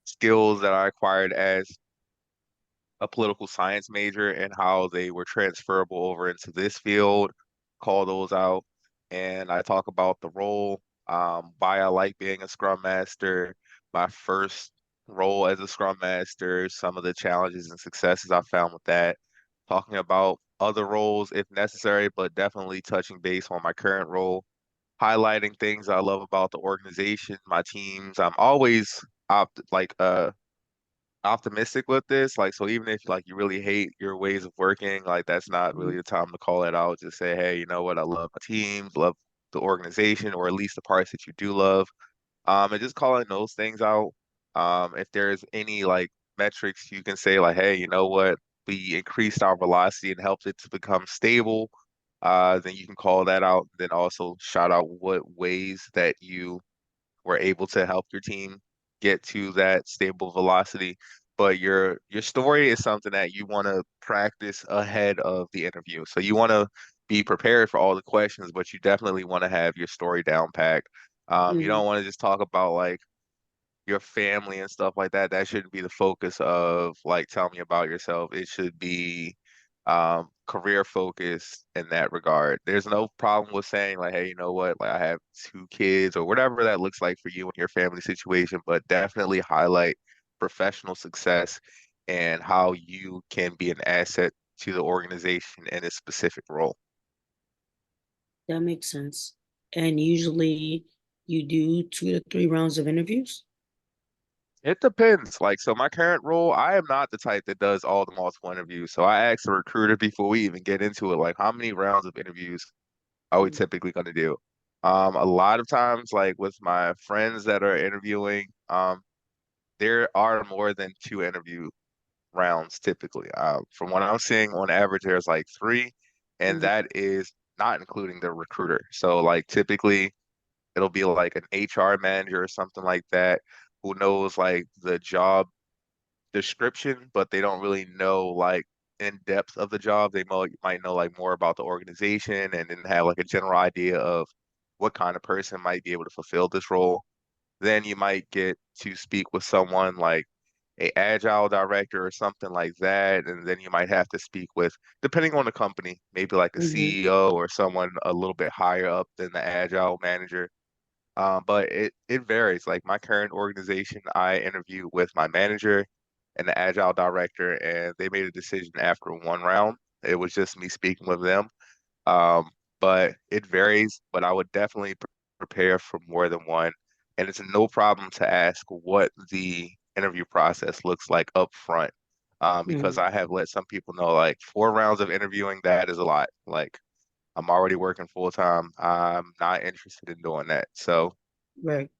skills that I acquired as a political science major and how they were transferable over into this field, call those out. And I talk about the role, why I like being a Scrum Master, my first role as a Scrum Master, some of the challenges and successes I found with that, talking about other roles if necessary, but definitely touching base on my current role, highlighting things I love about the organization, my teams. I'm always optimistic with this. Like, so even if like you really hate your ways of working, like that's not really Mhm. the time to call it out. Just say, hey, you know what? I love my teams, love the organization, or at least the parts that you do love. And just calling those things out. If there's any like metrics you can say like, hey, you know what? We increased our velocity and helped it to become stable. Then you can call that out. Then also shout out what ways that you were able to help your team get to that stable velocity. But your story is something that you want to practice ahead of the interview. So you want to be prepared for all the questions, but you definitely want to have your story down packed. You Mhm. don't want to just talk about like your family and stuff like that. That shouldn't be the focus of like tell me about yourself. It should be career focused in that regard. There's no problem with saying like, hey, you know what, like I have two kids or whatever that looks like for you and your family situation, but definitely highlight professional success and how you can be an asset to the organization in a specific role. That makes sense. And usually you do 2 to 3 rounds of interviews? It depends. Like, so my current role, I am not the type that does all the multiple interviews. So I asked the recruiter before we even get into it, like, how many rounds of interviews are we Mhm. typically going to do? A lot of times, like with my friends that are interviewing, there are more than two interview rounds typically. From what I'm seeing on average, there's like three, and Mhm. that is not including the recruiter. So like typically it'll be like an HR manager or something like that who knows like the job description, but they don't really know like in depth of the job. They might know like more about the organization and then have like a general idea of what kind of person might be able to fulfill this role. Then you might get to speak with someone like a agile director or something like that, and then you might have to speak with, depending on the company, maybe like a Mhm. CEO or someone a little bit higher up than the agile manager. But it varies. Like my current organization, I interviewed with my manager and the agile director, and they made a decision after one round. It was just me speaking with them. Um, but it varies. But I would definitely prepare for more than one, and it's no problem to ask what the interview process looks like up front. Because Mhm. I have let some people know like 4 rounds of interviewing, that is a lot. Like I'm already working full time. I'm not interested in doing that. So Right.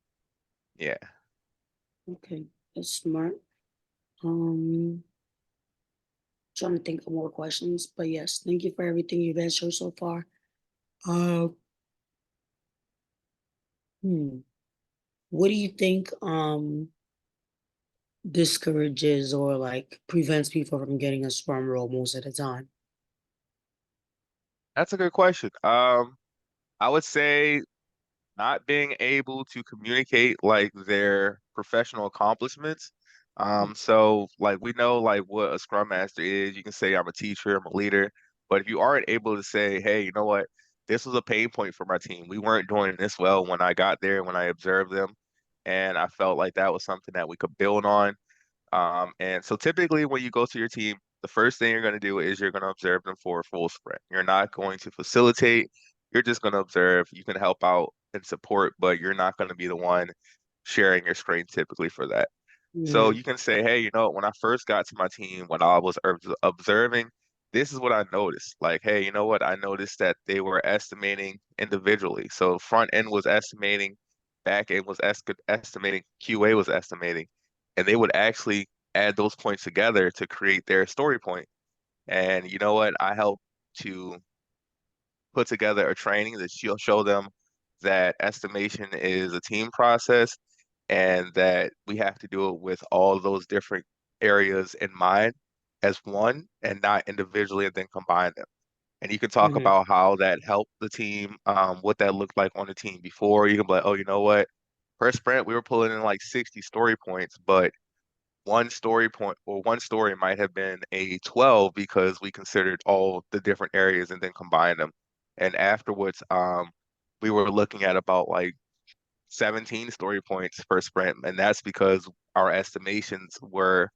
yeah. Okay. That's smart. Um, Trying to think of more questions, but yes, thank you for everything you've answered so far. Uh, hmm. What do you think discourages or like prevents people from getting a scrum role most of the time? That's a good question. I would say not being able to communicate like their professional accomplishments. So like we know like what a scrum master is. You can say I'm a teacher, I'm a leader, but if you aren't able to say, hey, you know what, this was a pain point for my team. We weren't doing this well when I got there, when I observed them, and I felt like that was something that we could build on. And so typically when you go to your team, the first thing you're going to do is you're going to observe them for a full sprint. You're not going to facilitate. You're just going to observe. You can help out and support, but you're not going to be the one sharing your screen typically for that. So Mhm. you can say, hey, you know, when I first got to my team, when I was observing, this is what I noticed. Like, hey, you know what? I noticed that they were estimating individually. So front end was estimating, back end was estimating, QA was estimating, and they would actually add those points together to create their story point. And you know what? I helped to put together a training that she'll show them that estimation is a team process and that we have to do it with all those different areas in mind as one and not individually and then combine them. And you can talk Mhm. about how that helped the team, what that looked like on the team before. You can be like, oh, you know what? Per sprint, we were pulling in like 60 story points, but one story point or one story might have been a 12 because we considered all the different areas and then combined them. And afterwards, we were looking at about like 17 story points per sprint, and that's because our estimations were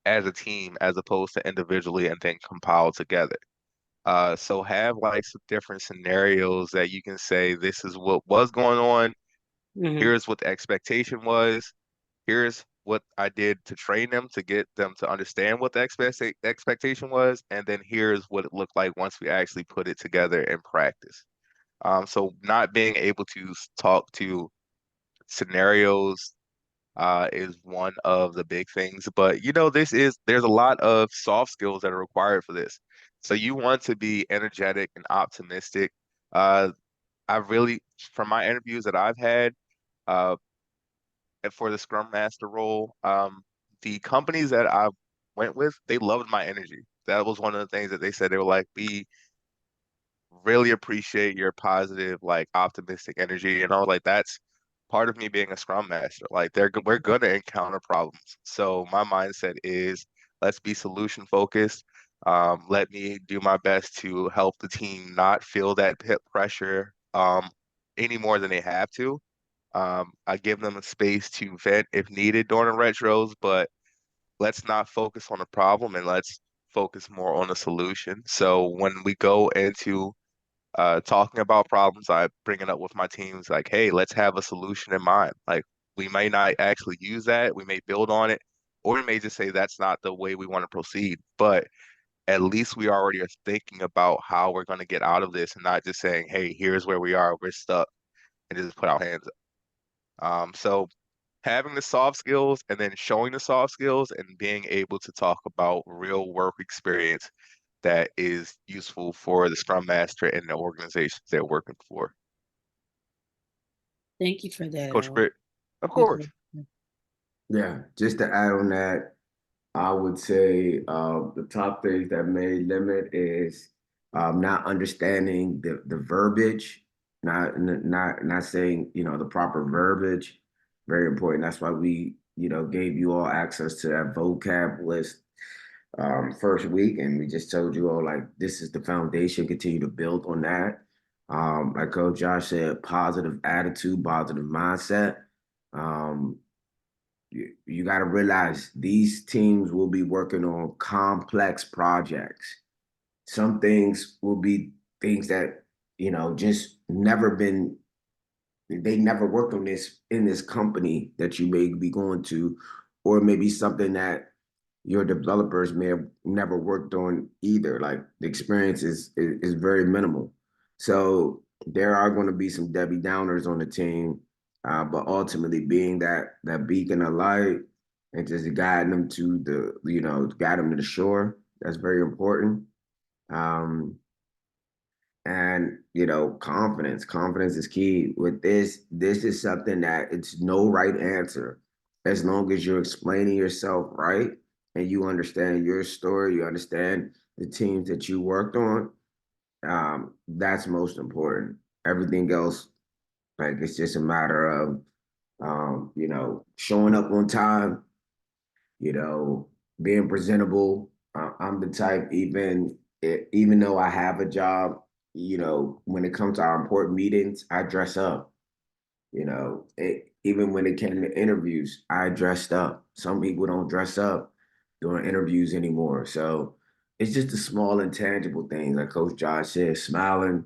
as a team as opposed to individually and then compiled together. So have like some different scenarios that you can say this is what was going on, Mhm. here's what the expectation was, here's what I did to train them to get them to understand what the expectation was, and then here's what it looked like once we actually put it together in practice. So not being able to talk to scenarios is one of the big things. But there's a lot of soft skills that are required for this. So you want to be energetic and optimistic. Uh, I really, from my interviews that I've had, uh, and for the Scrum Master role, the companies that I went with, they loved my energy. That was one of the things that they said. They were like, "We really appreciate your positive, like optimistic energy." And I was like, that's part of me being a Scrum Master. Like we're gonna encounter problems. So my mindset is let's be solution focused. Let me do my best to help the team not feel that pit pressure any more than they have to. I give them a space to vent if needed during the retros, but let's not focus on the problem and let's focus more on the solution. So when we go into talking about problems, I bring it up with my teams like, hey, let's have a solution in mind. Like we may not actually use that, we may build on it, or we may just say that's not the way we want to proceed. But at least we already are thinking about how we're going to get out of this and not just saying, hey, here's where we are, we're stuck, and just put our hands up. So having the soft skills and then showing the soft skills and being able to talk about real work experience that is useful for the Scrum Master and the organizations they're working for. Thank you for that. Coach Britt, of You course. go. Yeah, just to add on that, I would say the top things that may limit is not understanding the verbiage, not saying the proper verbiage. Very important. That's why we gave you all access to that vocab list first week, and we just told you all like this is the foundation. Continue to build on that. Like Coach Josh said, positive attitude, positive mindset. Um, you got to realize these teams will be working on complex projects. Some things will be things that just never been, they never worked on this in this company that you may be going to, or maybe something that your developers may have never worked on either. Like the experience is very minimal. So there are going to be some Debbie Downers on the team, but ultimately being that beacon of light and just guiding them to guide them to the shore. That's very important. Um, and confidence is key with this is something that it's no right answer as long as you're explaining yourself right and you understand your story, you understand the teams that you worked on. That's most important. Everything else, like, it's just a matter of showing up on time, you know, being presentable. I'm the type, even though I have a job, when it comes to our important meetings, I dress up. Even when it came to interviews, I dressed up. Some people don't dress up during interviews anymore. So it's just the small intangible things, like Coach Josh said, smiling,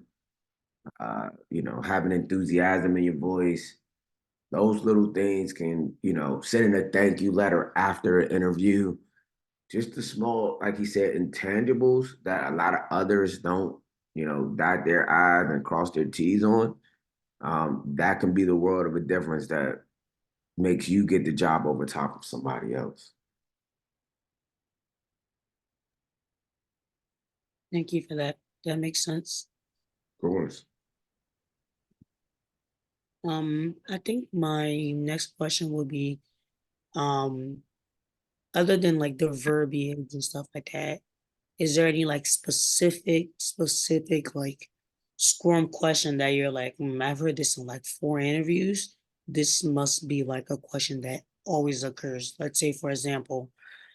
having enthusiasm in your voice. Those little things can, sending a thank you letter after an interview, just the small, like he said, intangibles that a lot of others don't, dot their I's and cross their T's on. That can be the world of a difference that makes you get the job over top of somebody else. Thank you for that. That makes sense. Of course. I think my next question would be, um, other than like the verbiage and stuff like that, is there any like specific like Scrum question that you're like, I've heard this in like 4 interviews. This must be like a question that always occurs. Let's say, for example,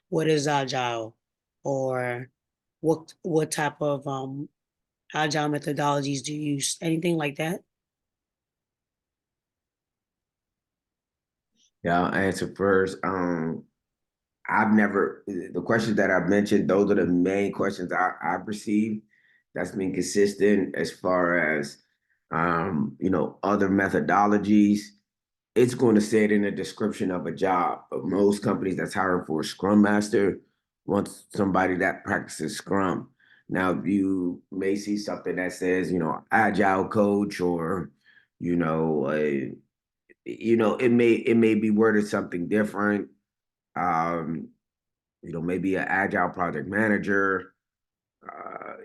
what is agile, or what type of agile methodologies do you use? Anything like that? Yeah, I'll answer first. I've never, the questions that I've mentioned, those are the main questions I've received. That's been consistent as far as, other methodologies. It's going to say it in the description of a job. But most companies that's hiring for a Scrum Master want somebody that practices Scrum. Now, you may see something that says, Agile coach, or, you know, a, it may be worded something different. Um, maybe an Agile project manager,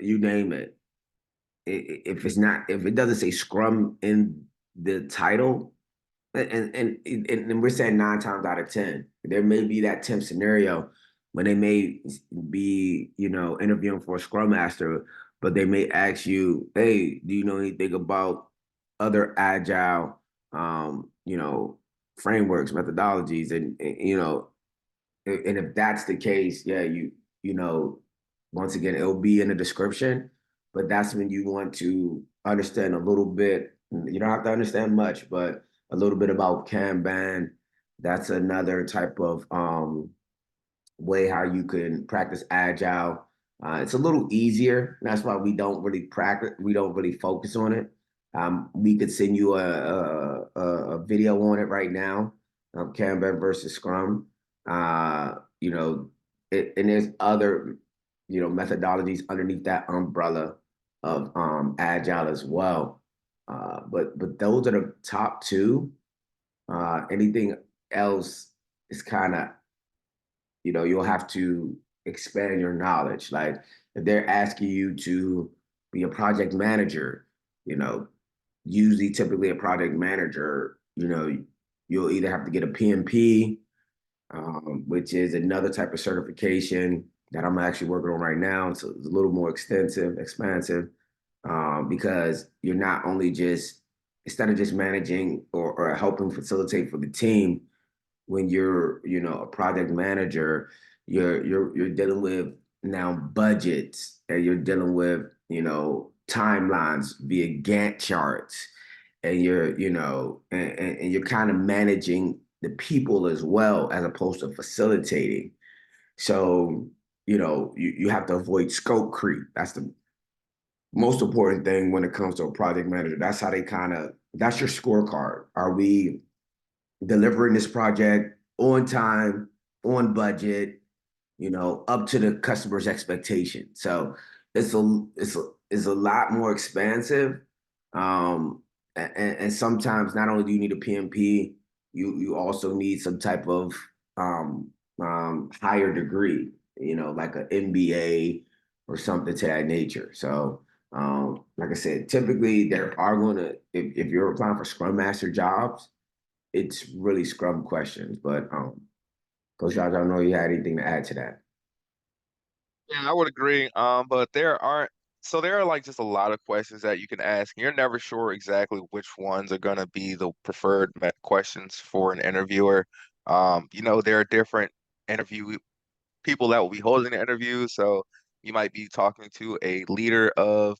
you name it. If it doesn't say Scrum in the title, and we're saying 9 times out of 10, there may be that 10th scenario when they may be, interviewing for a Scrum Master, but they may ask you, hey, do you know anything about other agile, frameworks, methodologies, and if that's the case, yeah, you know, once again, it'll be in the description, but that's when you want to understand a little bit. You don't have to understand much, but a little bit about Kanban. That's another type of way how you can practice agile. It's a little easier. That's why we don't really practice. We don't really focus on it. We could send you a video on it right now of Kanban versus Scrum. You know, and there's other methodologies underneath that umbrella of agile as well. But those are the top two. Anything else is kind of, you'll have to expand your knowledge. Like if they're asking you to be a project manager, you know, usually typically a project manager, you'll either have to get a PMP, which is another type of certification that I'm actually working on right now. So it's a little more expansive, because you're not only just, instead of just managing or helping facilitate for the team, when you're a project manager, you're dealing with now budgets, and you're dealing with timelines via Gantt charts, and and you're kind of managing the people as well, as opposed to facilitating. So you have to avoid scope creep. That's the most important thing when it comes to a project manager. That's how they that's your scorecard. Are we delivering this project on time, on budget, up to the customer's expectation? So it's a lot more expansive. And sometimes not only do you need a PMP, you also need some type of higher degree, like an MBA or something to that nature. So like I said, typically there are going to, if you're applying for Scrum Master jobs, it's really Scrum questions. But Coach Josh, I don't know if you had anything to add to that. Yeah, I would agree. But there are like just a lot of questions that you can ask. You're never sure exactly which ones are gonna be the preferred questions for an interviewer. There are different interview people that will be holding the interview. So you might be talking to a leader of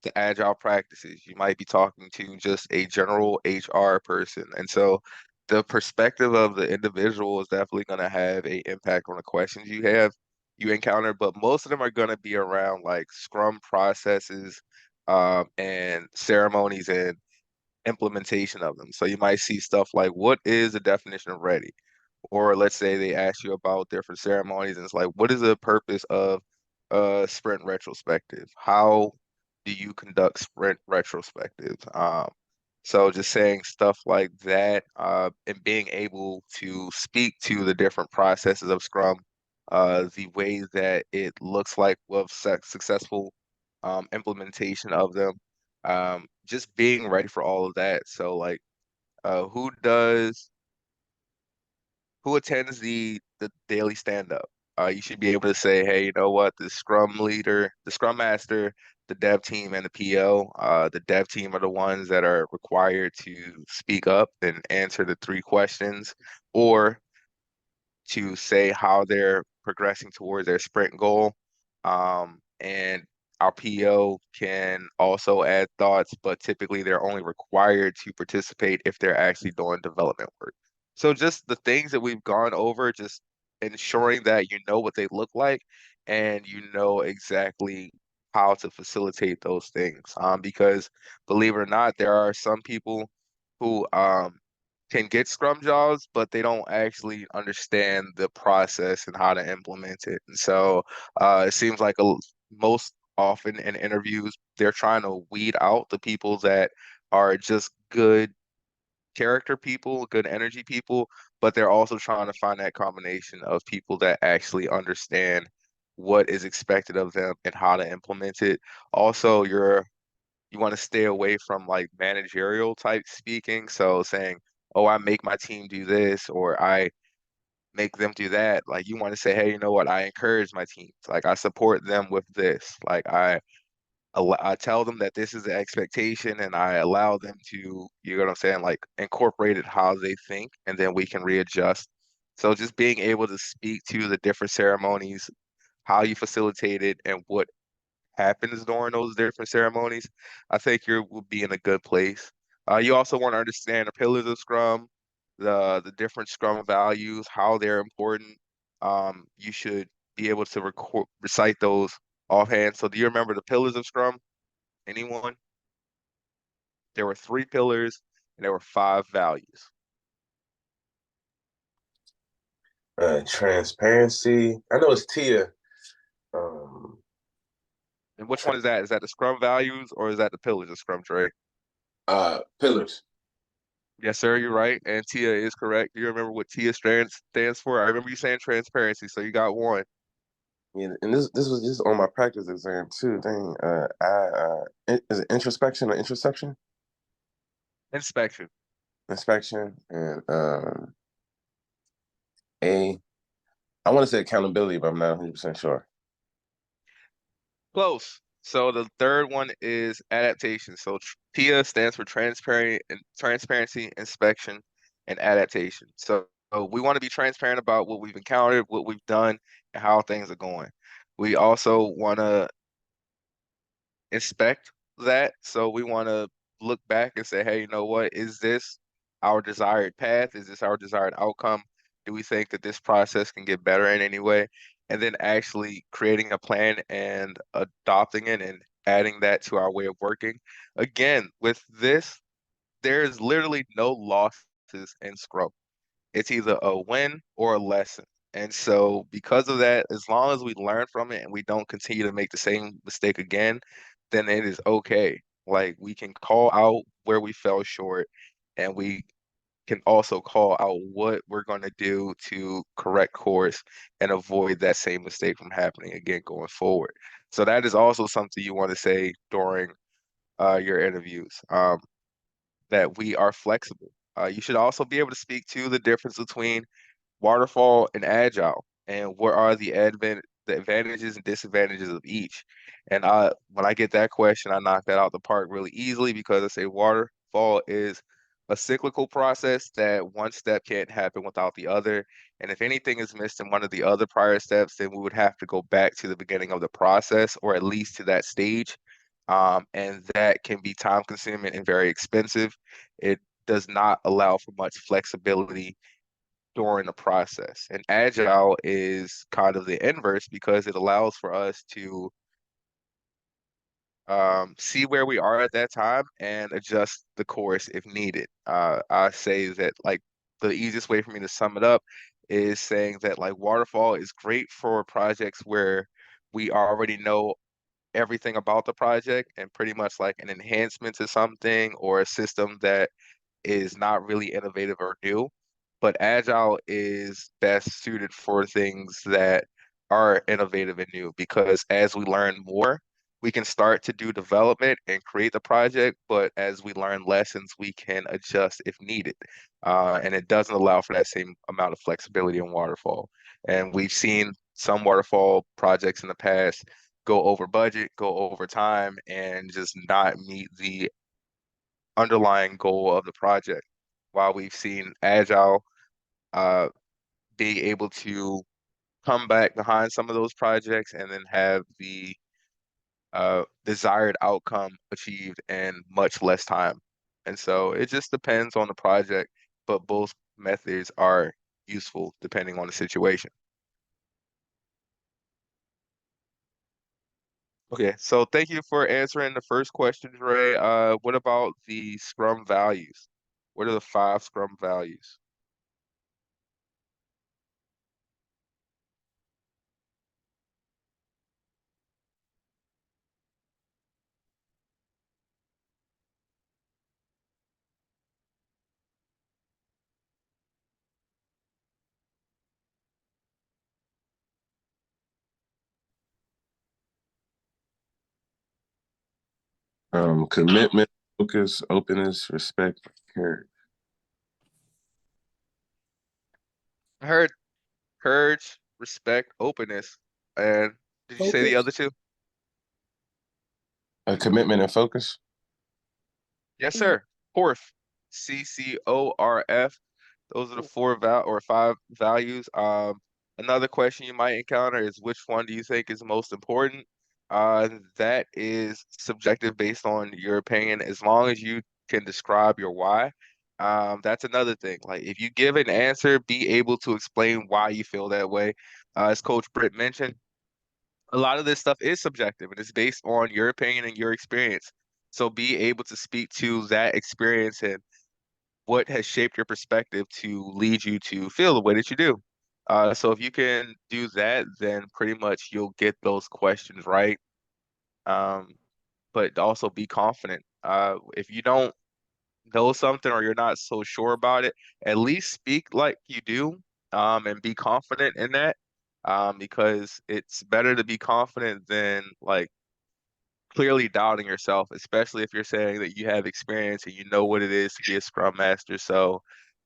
the agile practices. You might be talking to just a general HR person. And so the perspective of the individual is definitely going to have a impact on the questions you encounter, but most of them are going to be around like Scrum processes, and ceremonies and implementation of them. So you might see stuff like, what is the definition of ready? Or let's say they ask you about different ceremonies, and it's like, what is the purpose of a sprint retrospective? How do you conduct sprint retrospectives? So just saying stuff like that, and being able to speak to the different processes of Scrum, the way that it looks like with successful implementation of them, just being ready for all of that. So like, uh, who does who attends the daily stand up? You should be able to say, hey, you know what, the Scrum leader, the Scrum Master, the dev team, and the PO. The dev team are the ones that are required to speak up and answer the three questions, or to say how they're progressing towards their sprint goal. And our PO can also add thoughts, but typically they're only required to participate if they're actually doing development work. So just the things that we've gone over, just ensuring that you know what they look like and you know exactly how to facilitate those things. Because believe it or not, there are some people who can get scrum jobs, but they don't actually understand the process and how to implement it. And so it seems like most often in interviews, they're trying to weed out the people that are just good character people, good energy people, but they're also trying to find that combination of people that actually understand what is expected of them and how to implement it. Also, you want to stay away from like managerial type speaking. So saying, oh, I make my team do this or I make them do that. Like you want to say, hey, you know what? I encourage my teams. Like I support them with this. Like I tell them that this is the expectation and I allow them to, you know what I'm saying, like incorporate it how they think and then we can readjust. So just being able to speak to the different ceremonies, how you facilitate it and what happens during those different ceremonies, I think you will be in a good place. You also want to understand the pillars of Scrum, the different Scrum values, how they're important. You should be able to recite those offhand. So do you remember the pillars of Scrum? Anyone? There were three pillars and there were five values. Transparency. I know it's Tia. Um, And which one is that? Is that the Scrum values or is that the pillars of Scrum, Trey? Pillars. Yes, sir, you're right. And TIA is correct. Do you remember what TIA stands for? I remember you saying transparency, so you got one. Yeah, and this was just on my practice exam too. Dang. Is it introspection or intersection? Inspection. Inspection and a. I want to say accountability, but I'm not 100% sure. Close. So the third one is adaptation. So TIA stands for transparency, inspection, and adaptation. So we want to be transparent about what we've encountered, what we've done, and how things are going. We also want to inspect that. So we want to look back and say, hey, you know what? Is this our desired path? Is this our desired outcome? Do we think that this process can get better in any way? And then actually creating a plan and adopting it and adding that to our way of working. Again, with this, there's literally no losses in Scrum. It's either a win or a lesson. And so, because of that, as long as we learn from it and we don't continue to make the same mistake again, then it is okay. Like we can call out where we fell short and we can also call out what we're going to do to correct course and avoid that same mistake from happening again going forward. So that is also something you want to say during your interviews. That we are flexible. You should also be able to speak to the difference between waterfall and agile, and what are the advantages and disadvantages of each. And when I get that question, I knock that out the park really easily because I say waterfall is a cyclical process that one step can't happen without the other. And if anything is missed in one of the other prior steps, then we would have to go back to the beginning of the process or at least to that stage. And that can be time consuming and very expensive. It does not allow for much flexibility during the process. And agile is kind of the inverse because it allows for us to see where we are at that time and adjust the course if needed. I say that like the easiest way for me to sum it up is saying that like waterfall is great for projects where we already know everything about the project and pretty much like an enhancement to something or a system that is not really innovative or new, but Agile is best suited for things that are innovative and new because as we learn more, we can start to do development and create the project, but as we learn lessons, we can adjust if needed. And it doesn't allow for that same amount of flexibility in waterfall. And we've seen some waterfall projects in the past go over budget, go over time, and just not meet the underlying goal of the project. While we've seen Agile uh, being able to come back behind some of those projects and then have the desired outcome achieved in much less time. And so it just depends on the project, but both methods are useful depending on the situation. Okay, so thank you for answering the first question, Ray. What about the Scrum values? What are the 5 Scrum values? Commitment, focus, openness, respect, care. I heard courage, respect, openness, and did you say the Focus. other two? Commitment and focus. Yes, Mm, sir. Corf, CCORF. Those are the 5 values. Another question you might encounter is which one do you think is most important? That is subjective based on your opinion. As long as you can describe your why, that's another thing. Like if you give an answer, be able to explain why you feel that way. As Coach Britt mentioned, a lot of this stuff is subjective and it's based on your opinion and your experience. So be able to speak to that experience and what has shaped your perspective to lead you to feel the way that you do. So if you can do that, then pretty much you'll get those questions right. Um, but also be confident. If you don't know something or you're not so sure about it, at least speak like you do, and be confident in that. Because it's better to be confident than like clearly doubting yourself, especially if you're saying that you have experience and you know what it is to be a Scrum Master. So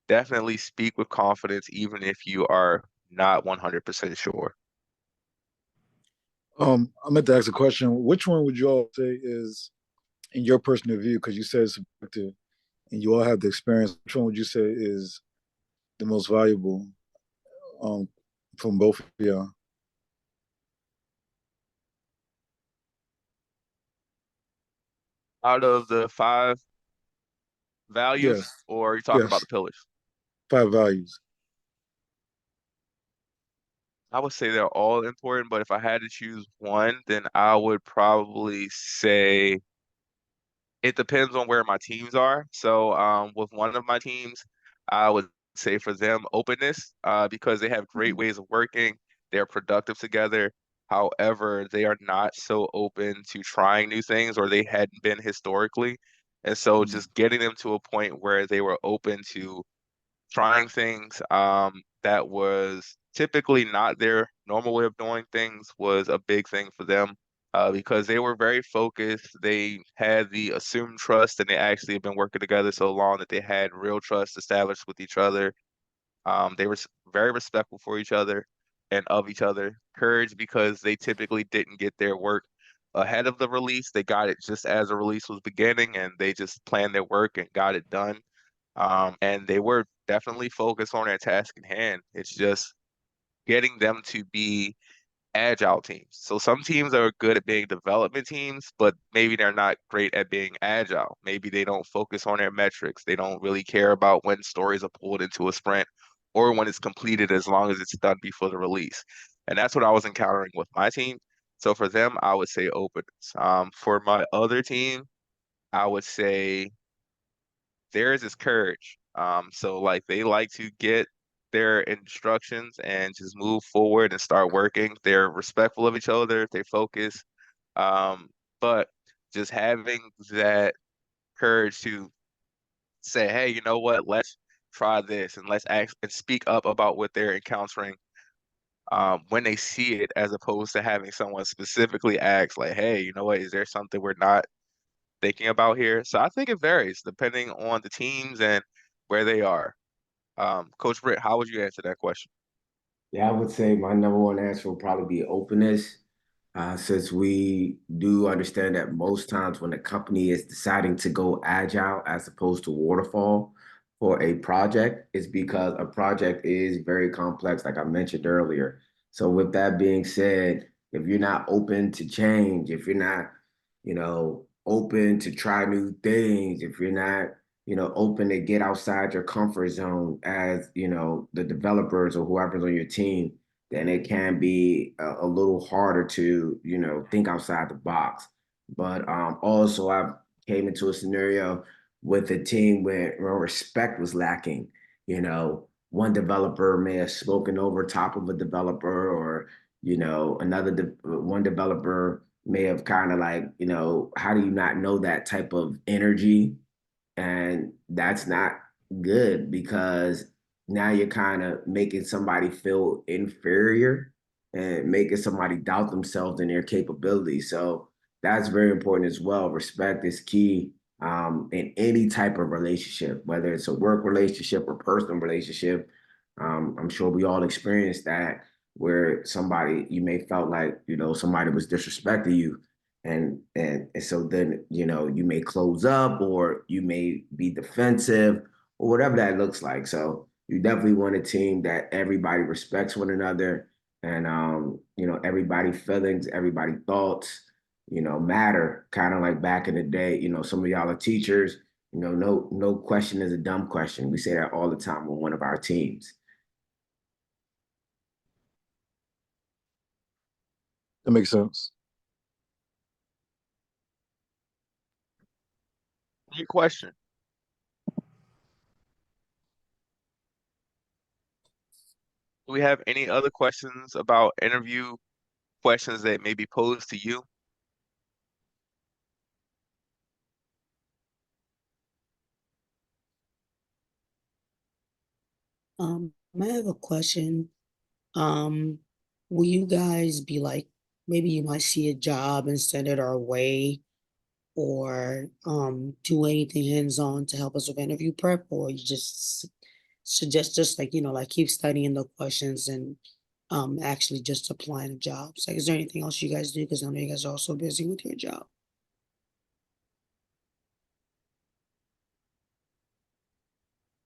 definitely speak with confidence, even if you are not 100% sure. I meant to ask a question. Which one would you all say is, in your personal view, because you said it's subjective and you all have the experience, which one would you say is the most valuable um, from both of y'all? Out of the 5 values, Yes, or are you talking about yes, the pillars? 5 values. I would say they're all important, but if I had to choose one, then I would probably say it depends on where my teams are. So, with one of my teams, I would say for them openness, because they have great Mhm. ways of working. They're productive together. However, they are not so open to trying new things, or they hadn't been historically. And so, Mhm. just getting them to a point where they were open to trying things that was typically not their normal way of doing things was a big thing for them, because they were very focused. They had the assumed trust, and they actually have been working together so long that they had real trust established with each other. They were very respectful for each other and of each other. Courage because they typically didn't get their work ahead of the release. They got it just as the release was beginning, and they just planned their work and got it done. And they were definitely focused on their task in hand. It's just getting them to be agile teams. So some teams are good at being development teams, but maybe they're not great at being agile. Maybe they don't focus on their metrics. They don't really care about when stories are pulled into a sprint or when it's completed as long as it's done before the release. And that's what I was encountering with my team. So for them, I would say openness. For my other team, I would say theirs is courage. So like they like to get their instructions and just move forward and start working. They're respectful of each other, they focus. But just having that courage to say, hey, you know what, let's try this and let's act and speak up about what they're encountering, when they see it, as opposed to having someone specifically ask, like, hey, you know what, is there something we're not thinking about here? So I think it varies depending on the teams and where they are. Coach Britt, how would you answer that question? Yeah, I would say my number one answer would probably be openness, since we do understand that most times when a company is deciding to go agile as opposed to waterfall, for a project is because a project is very complex, like I mentioned earlier. So with that being said, if you're not open to change, if you're not, open to try new things, if you're not, open to get outside your comfort zone as, the developers or whoever's on your team, then it can be a little harder to, think outside the box. But also I've came into a scenario with a team where respect was lacking. One developer may have spoken over top of a developer, or one developer may have kind of like, how do you not know that type of energy? And that's not good because now you're kind of making somebody feel inferior and making somebody doubt themselves and their capabilities. So that's very important as well. Respect is key in any type of relationship, whether it's a work relationship or personal relationship. I'm sure we all experienced that where somebody you may felt like somebody was disrespecting you, and so then you may close up or you may be defensive or whatever that looks like. So you definitely want a team that everybody respects one another, and everybody feelings, everybody thoughts matter, kind of like back in the day. Some of y'all are teachers. No question is a dumb question. We say that all the time on one of our teams. That makes sense. Good question. Do we have any other questions about interview questions that may be posed to you? I have a question. Um, will you guys be like, maybe you might see a job and send it our way, or do anything hands-on to help us with interview prep, or you just suggest just like, like keep studying the questions and actually just applying to jobs? Like, is there anything else you guys do? Because I know you guys are also busy with your job.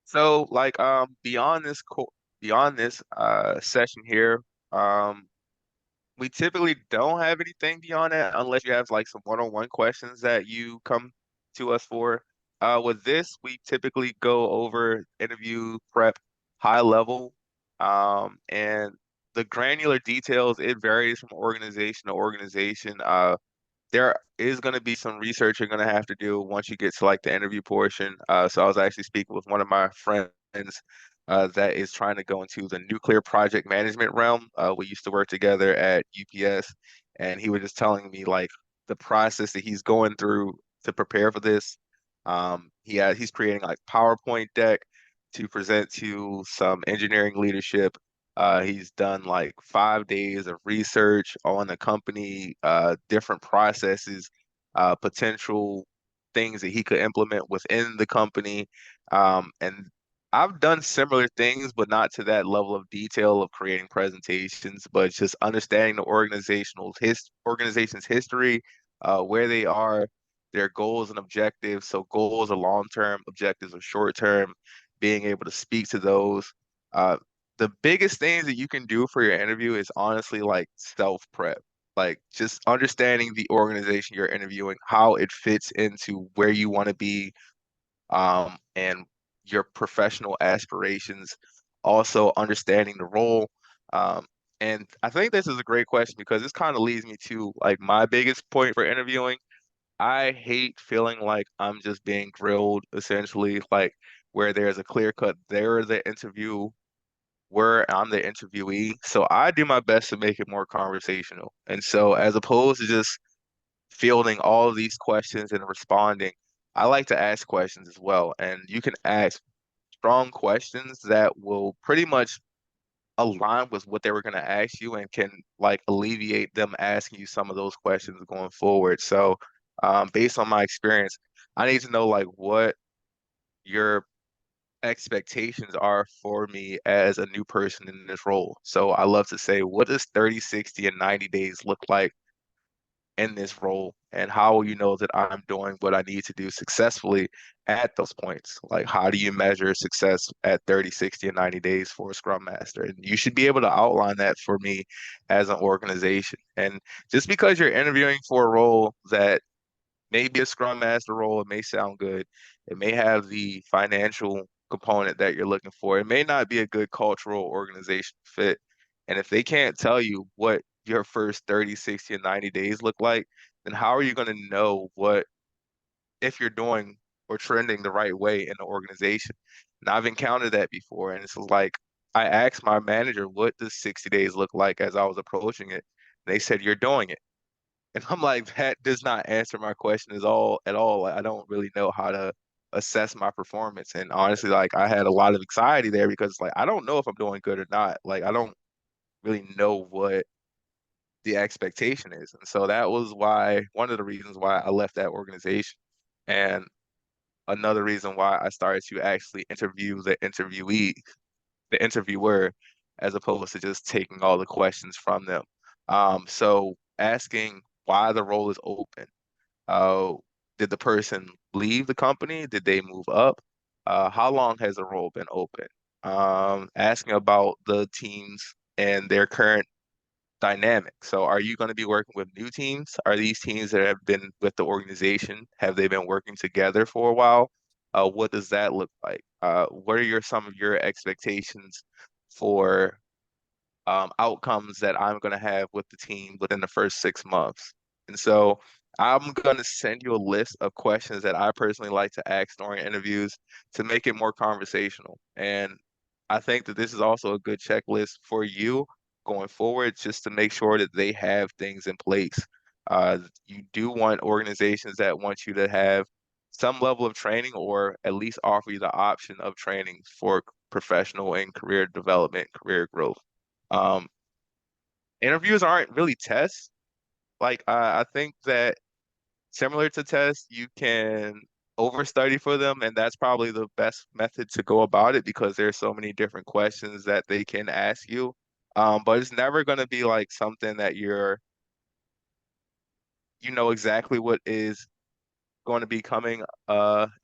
So like beyond this session here, um we typically don't have anything beyond that unless you have like some one-on-one questions that you come to us for. With this, we typically go over interview prep high level, and the granular details, it varies from organization to organization. There is going to be some research you're going to have to do once you get to like the interview portion. So I was actually speaking with one of my friends that is trying to go into the nuclear project management realm. We used to work together at UPS, and he was just telling me like the process that he's going through to prepare for this. He's creating like PowerPoint deck to present to some engineering leadership. He's done like 5 days of research on the company, different processes, potential things that he could implement within the company. And I've done similar things, but not to that level of detail of creating presentations, but just understanding the organization's history, where they are, their goals and objectives. So goals are long term, objectives are short term, being able to speak to those. Uh, the biggest things that you can do for your interview is honestly like self prep, like just understanding the organization you're interviewing, how it fits into where you want to be, and your professional aspirations, also understanding the role. Um, and I think this is a great question because this kind of leads me to like my biggest point for interviewing. I hate feeling like I'm just being grilled essentially, like where there's a clear cut, they're the interview where I'm the interviewee. So I do my best to make it more conversational. And so as opposed to just fielding all of these questions and responding, I like to ask questions as well. And you can ask strong questions that will pretty much align with what they were going to ask you and can like alleviate them asking you some of those questions going forward. So, based on my experience, I need to know like what your expectations are for me as a new person in this role. So I love to say, what does 30, 60, and 90 days look like in this role? And how will you know that I'm doing what I need to do successfully at those points? Like, how do you measure success at 30, 60, and 90 days for a Scrum Master? And you should be able to outline that for me as an organization. And just because you're interviewing for a role that may be a Scrum Master role, it may sound good, it may have the financial component that you're looking for, it may not be a good cultural organization fit. And if they can't tell you what your first 30, 60, and 90 days look like, then how are you going to know what if you're doing or trending the right way in the organization? And I've encountered that before. And it's like I asked my manager, what does 60 days look like as I was approaching it? And they said, you're doing it. And I'm like, that does not answer my question at all. Like, I don't really know how to assess my performance. And honestly, like I had a lot of anxiety there because like I don't know if I'm doing good or not. Like I don't really know what the expectation is. And so that was why one of the reasons why I left that organization. And another reason why I started to actually interview the interviewer, as opposed to just taking all the questions from them. So asking why the role is open. Uh, did the person leave the company? Did they move up? How long has the role been open? Asking about the teams and their current dynamic. So are you going to be working with new teams? Are these teams that have been with the organization, have they been working together for a while? What does that look like? What are some of your expectations for outcomes that I'm going to have with the team within the first 6 months? And so I'm going to send you a list of questions that I personally like to ask during interviews to make it more conversational. And I think that this is also a good checklist for you going forward, just to make sure that they have things in place. You do want organizations that want you to have some level of training or at least offer you the option of training for professional and career development, career growth. Um, Interviews aren't really tests. Like I think that similar to tests, you can overstudy for them, and that's probably the best method to go about it because there's so many different questions that they can ask you. But it's never going to be like something that you know exactly what is going to be coming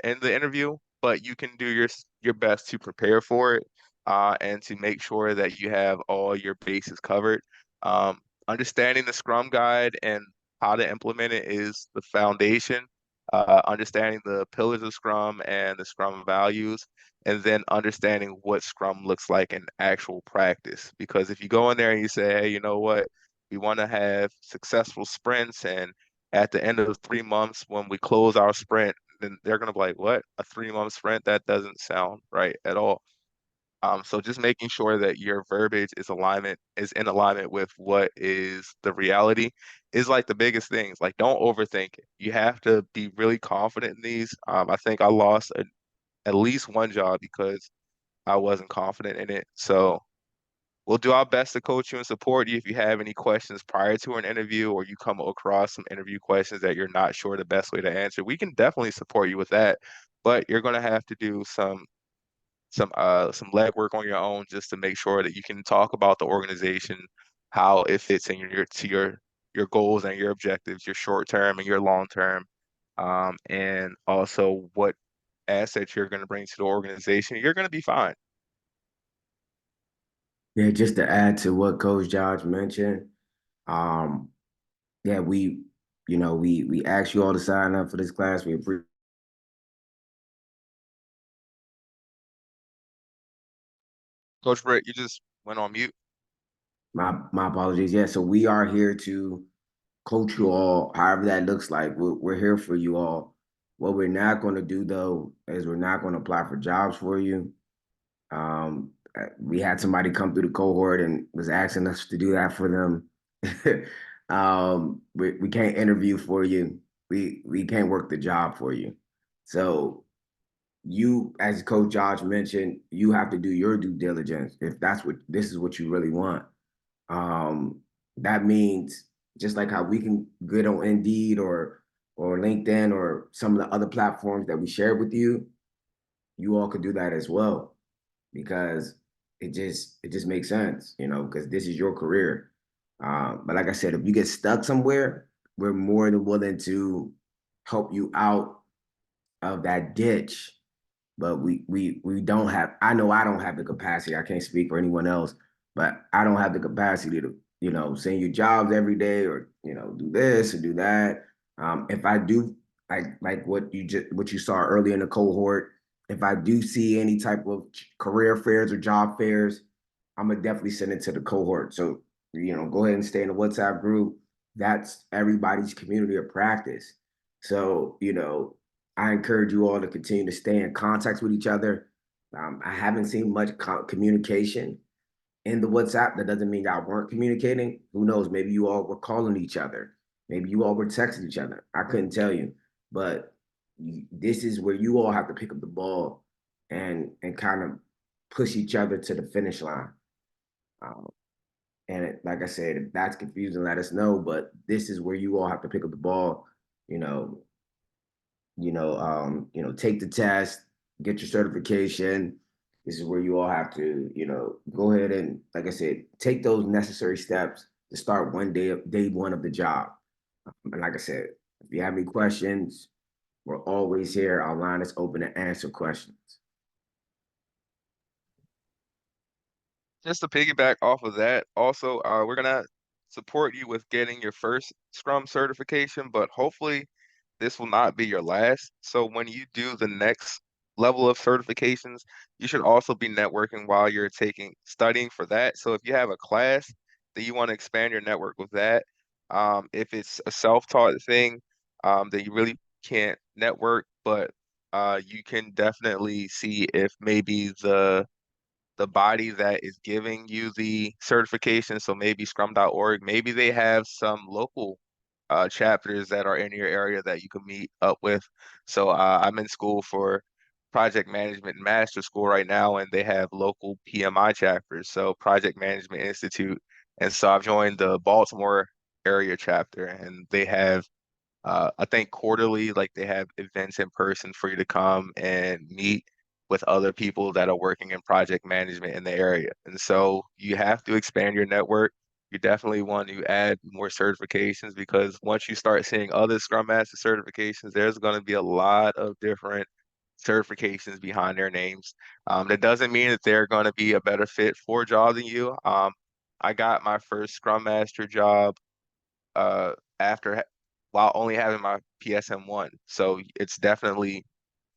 in the interview, but you can do your best to prepare for it and to make sure that you have all your bases covered. Understanding the Scrum guide and how to implement it is the foundation. Understanding the pillars of Scrum and the Scrum values, and then understanding what Scrum looks like in actual practice. Because if you go in there and you say, hey, you know what, we want to have successful sprints, and at the end of 3 months when we close our sprint, then they're gonna be like, what? A 3 month sprint? That doesn't sound right at all. So just making sure that your verbiage is in alignment with what is the reality is like the biggest things. Like don't overthink it. You have to be really confident in these. I think I lost at least one job because I wasn't confident in it. So we'll do our best to coach you and support you if you have any questions prior to an interview or you come across some interview questions that you're not sure the best way to answer. We can definitely support you with that, but you're going to have to do some legwork on your own just to make sure that you can talk about the organization, how it fits in your goals and your objectives, your short term and your long term, and also what assets you're going to bring to the organization. You're going to be fine. Yeah, just to add to what Coach Josh mentioned, um, yeah, we asked you all to sign up for this class. We appreciate Coach Britt, you just went on mute. my apologies. Yeah, so we are here to coach you all, however that looks like. We're here for you all. What we're not going to do though is we're not going to apply for jobs for you. We had somebody come through the cohort and was asking us to do that for them. We can't interview for you. We can't work the job for you. So you, as Coach Josh mentioned, you have to do your due diligence if that's what this is what you really want. Um, that means just like how we can get on Indeed or LinkedIn or some of the other platforms that we shared with you, you all could do that as well because it just makes sense, because this is your career. But like I said, if you get stuck somewhere, we're more than willing to help you out of that ditch, but we don't have. I know I don't have the capacity. I can't speak for anyone else, but I don't have the capacity to send you jobs every day or do this or do that. If I do, like what you saw earlier in the cohort, if I do see any type of career fairs or job fairs, I'm gonna definitely send it to the cohort. So go ahead and stay in the WhatsApp group. That's everybody's community of practice. So I encourage you all to continue to stay in contact with each other. I haven't seen much communication in the WhatsApp. That doesn't mean y'all weren't communicating. Who knows? Maybe you all were calling each other. Maybe you all were texting each other. I couldn't tell you. But this is where you all have to pick up the ball and kind of push each other to the finish line. Like I said, if that's confusing, let us know. But this is where you all have to pick up the ball. You know, take the test, get your certification. This is where you all have to, go ahead and, like I said, take those necessary steps to start day one of the job. And like I said, if you have any questions, we're always here. Our line is open to answer questions. Just to piggyback off of that, also, we're gonna support you with getting your first Scrum certification, but hopefully this will not be your last. So when you do the next level of certifications, you should also be networking while you're studying for that. So if you have a class that you want to expand your network with that, if it's a self-taught thing, that you really can't network, but you can definitely see if maybe the body that is giving you the certification, so maybe scrum.org, maybe they have some local chapters that are in your area that you can meet up with. So I'm in school for project management and master school right now, and they have local PMI chapters, so Project Management Institute. And so I've joined the Baltimore area chapter, and they have I think quarterly, like they have events in person for you to come and meet with other people that are working in project management in the area. And so you have to expand your network. You definitely want to add more certifications because once you start seeing other Scrum Master certifications, there's going to be a lot of different certifications behind their names. That doesn't mean that they're going to be a better fit for a job than you. I got my first Scrum Master job uh after while only having my PSM1. So it's definitely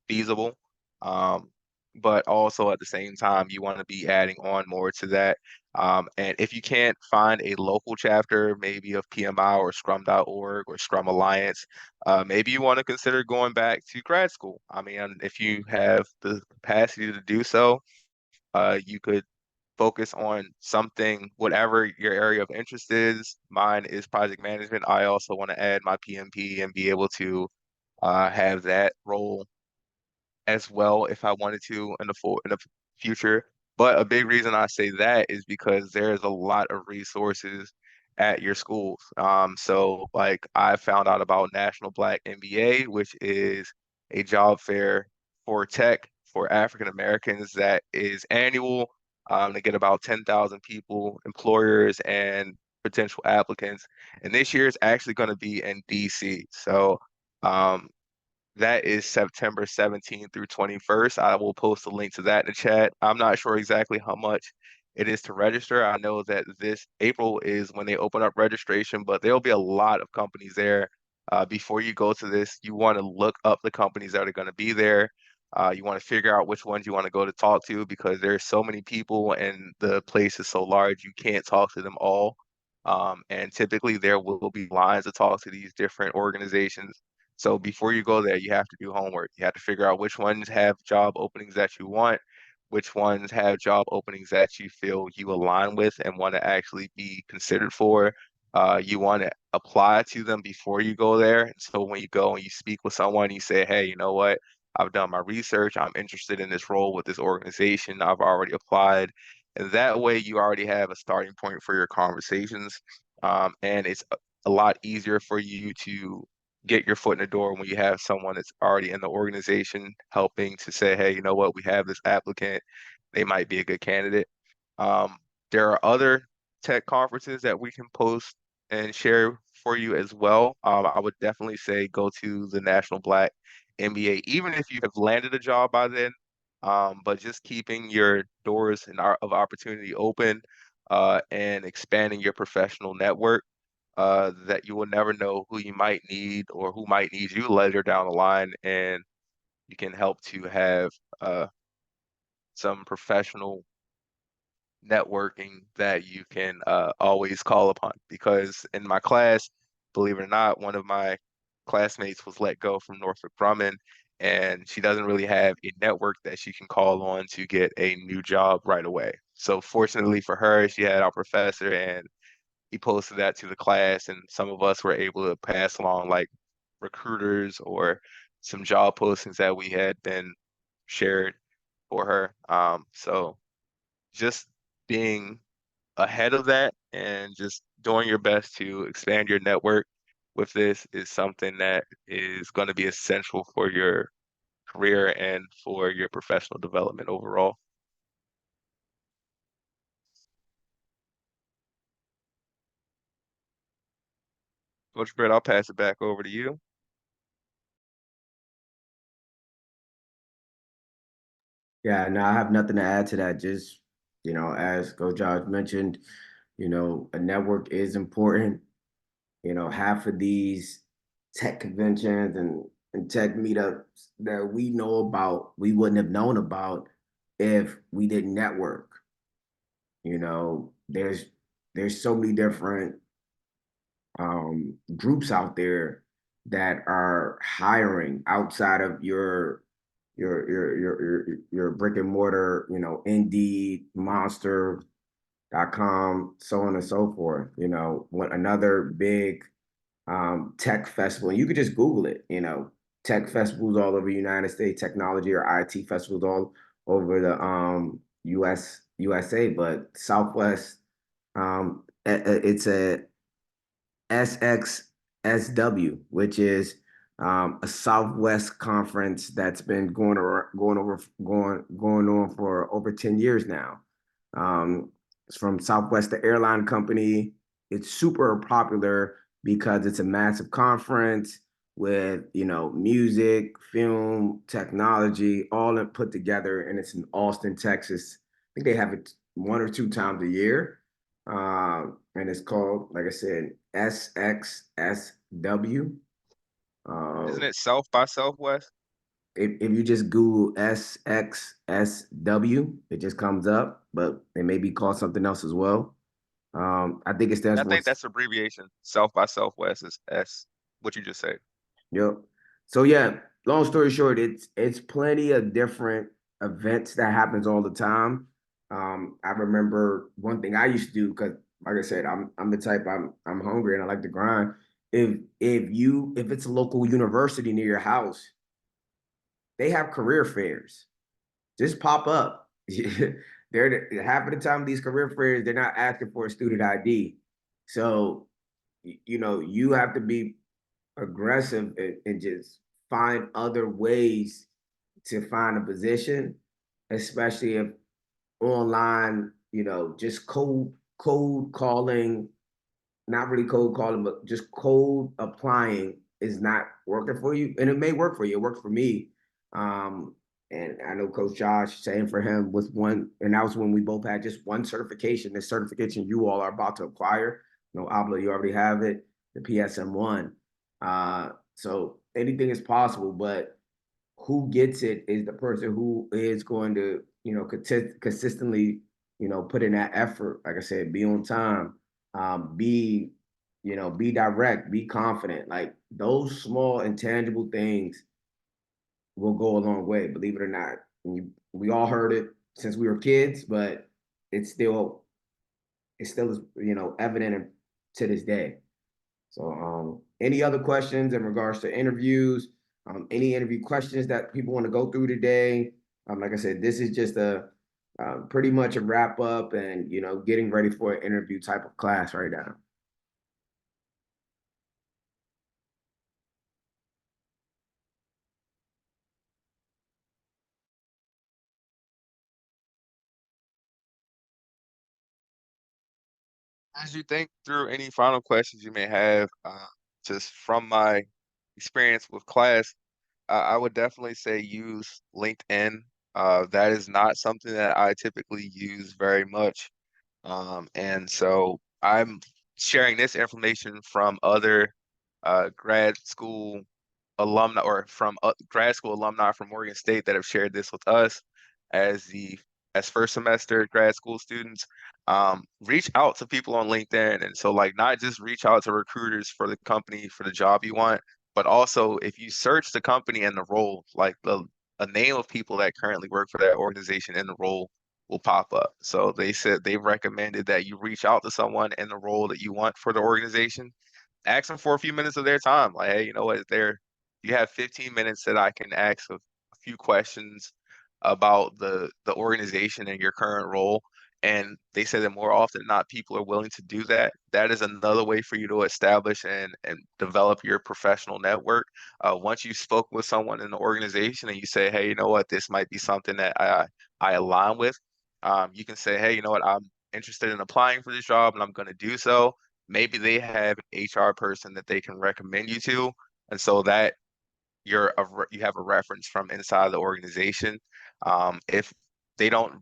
feasible. Um, but also at the same time, you want to be adding on more to that. And if you can't find a local chapter, maybe of PMI or Scrum.org or Scrum Alliance, maybe you want to consider going back to grad school. I mean, if you have the capacity to do so, you could focus on something, whatever your area of interest is. Mine is project management. I also want to add my PMP and be able to have that role as well if I wanted to in the future. But a big reason I say that is because there's a lot of resources at your schools. So like I found out about National Black MBA, which is a job fair for tech for African Americans that is annual. They get about 10,000 people, employers and potential applicants. And this year is actually going to be in DC. So um, that is September 17th through 21st. I will post a link to that in the chat. I'm not sure exactly how much it is to register. I know that this April is when they open up registration, but there'll be a lot of companies there. Before you go to this, you want to look up the companies that are going to be there. You want to figure out which ones you want to go to talk to because there's so many people and the place is so large, you can't talk to them all. And typically there will be lines to talk to these different organizations. So before you go there, you have to do homework. You have to figure out which ones have job openings that you want, which ones have job openings that you feel you align with and want to actually be considered for. You want to apply to them before you go there. And so when you go and you speak with someone, you say, hey, you know what? I've done my research. I'm interested in this role with this organization. I've already applied. And that way you already have a starting point for your conversations. And it's a lot easier for you to get your foot in the door when you have someone that's already in the organization helping to say, hey, you know what, we have this applicant, they might be a good candidate. Um, there are other tech conferences that we can post and share for you as well. I would definitely say go to the National Black MBA, even if you have landed a job by then. But just keeping your doors of opportunity open, and expanding your professional network, that you will never know who you might need or who might need you later down the line, and you can help to have uh, some professional networking that you can always call upon. Because in my class, believe it or not, one of my classmates was let go from Northrop Grumman, and she doesn't really have a network that she can call on to get a new job right away. So fortunately for her, she had our professor, and he posted that to the class, and some of us were able to pass along like recruiters or some job postings that we had been shared for her. So just being ahead of that and just doing your best to expand your network with this is something that is going to be essential for your career and for your professional development overall. Coach Brett, I'll pass it back over to you. Yeah, no, I have nothing to add to that. Just, as Coach Josh mentioned, a network is important. Half of these tech conventions and tech meetups that we know about, we wouldn't have known about if we didn't network. There's so many different groups out there that are hiring outside of your brick and mortar, Indeed, Monster.com, so on and so forth. Another big tech festival, and you could just Google it, tech festivals all over the United States, technology or IT festivals all over the USA, but Southwest, it's a SXSW, which is a Southwest conference that's been going on for over 10 years now. It's from Southwest, the airline company. It's super popular because it's a massive conference with music, film, technology, all put together, and it's in Austin, Texas. I think they have it one or two times a year. And it's called, like I said, SXSW. Isn't Uh, it South by Southwest? if you just Google SXSW, it just comes up, but it may be called something else as well. I think it stands I for, think that's abbreviation. South by Southwest is S, what you just said. yep. So yeah, long story short, it's plenty of different events that happens all the time. I remember one thing I used to do because, like I said, I'm the type I'm hungry and I like to grind. If it's a local university near your house, they have career fairs. Just pop up. They're half of the time these career fairs, they're not asking for a student ID. So you have to be aggressive and just find other ways to find a position, especially if online, just cold calling, not really cold calling, but just cold applying is not working for you. And it may work for you. It worked for me. Um, and I know Coach Josh saying for him with one, and that was when we both had just one certification. This certification you all are about to acquire. No, Abla, you already have it, the PSM1. So anything is possible, but who gets it is the person who is going to, consistently, put in that effort. Like I said, be on time, be direct, be confident. Like those small intangible things will go a long way, believe it or not. We all heard it since we were kids, but it's still, is, evident to this day. So, any other questions in regards to interviews? Any interview questions that people want to go through today? Like I said, this is just a pretty much a wrap up and getting ready for an interview type of class right now. As you think through any final questions you may have, just from my experience with class, I would definitely say use LinkedIn. That is not something that I typically use very much. And so I'm sharing this information from other grad school alumni or from grad school alumni from Morgan State that have shared this with us as the as first semester grad school students. Reach out to people on LinkedIn, and so like not just reach out to recruiters for the company for the job you want, but also if you search the company and the role, like the a name of people that currently work for that organization in the role will pop up. So they said they recommended that you reach out to someone in the role that you want for the organization, ask them for a few minutes of their time. Like, hey, you know what? You have 15 minutes that I can ask a few questions about the organization and your current role. And they say that more often than not, people are willing to do that. That is another way for you to establish and develop your professional network. Once you spoke with someone in the organization and you say, hey, you know what, this might be something that I align with. You can say, hey, you know what, I'm interested in applying for this job and I'm going to do so. Maybe they have an HR person that they can recommend you to, and so that you have a reference from inside the organization. If they don't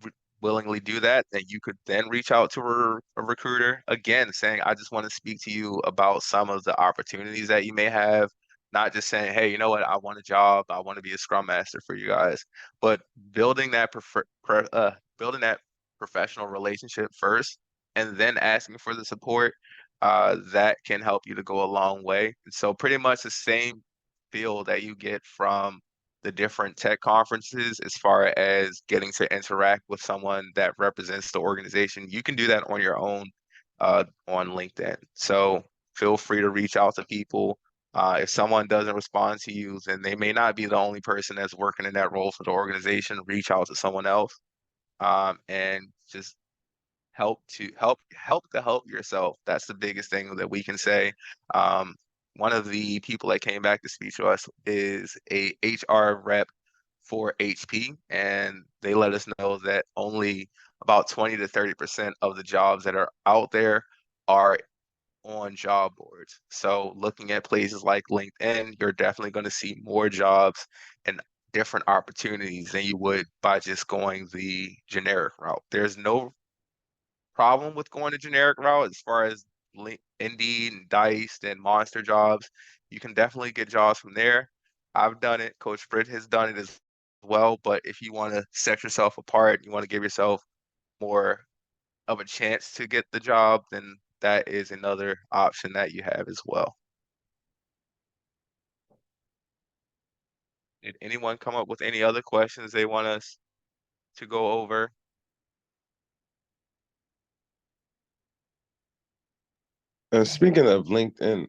willingly do that, then you could then reach out to a recruiter again, saying, "I just want to speak to you about some of the opportunities that you may have." Not just saying, "Hey, you know what? I want a job. I want to be a scrum master for you guys," but building that professional relationship first, and then asking for the support. That can help you to go a long way. And so, pretty much the same feel that you get from the different tech conferences as far as getting to interact with someone that represents the organization. You can do that on your own on LinkedIn. So feel free to reach out to people. If someone doesn't respond to you, then they may not be the only person that's working in that role for the organization. Reach out to someone else and just help yourself. That's the biggest thing that we can say. Um, one of the people that came back to speak to us is a HR rep for HP, and they let us know that only about 20 to 30% of the jobs that are out there are on job boards. So looking at places like LinkedIn, you're definitely going to see more jobs and different opportunities than you would by just going the generic route. There's no problem with going the generic route as far as Indeed and Dice and Monster jobs. You can definitely get jobs from there. I've done it. Coach Britt has done it as well. But if you want to set yourself apart, you want to give yourself more of a chance to get the job, then that is another option that you have as well. Did anyone come up with any other questions they want us to go over? And speaking of LinkedIn,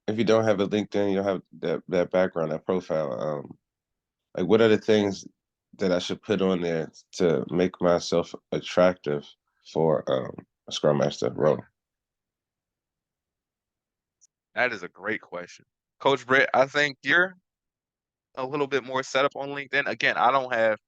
if you don't have a LinkedIn, you'll have that background, that profile. Like what are the things that I should put on there to make myself attractive for a Scrum Master role? That is a great question. Coach Britt, I think you're a little bit more set up on LinkedIn. Again, I don't have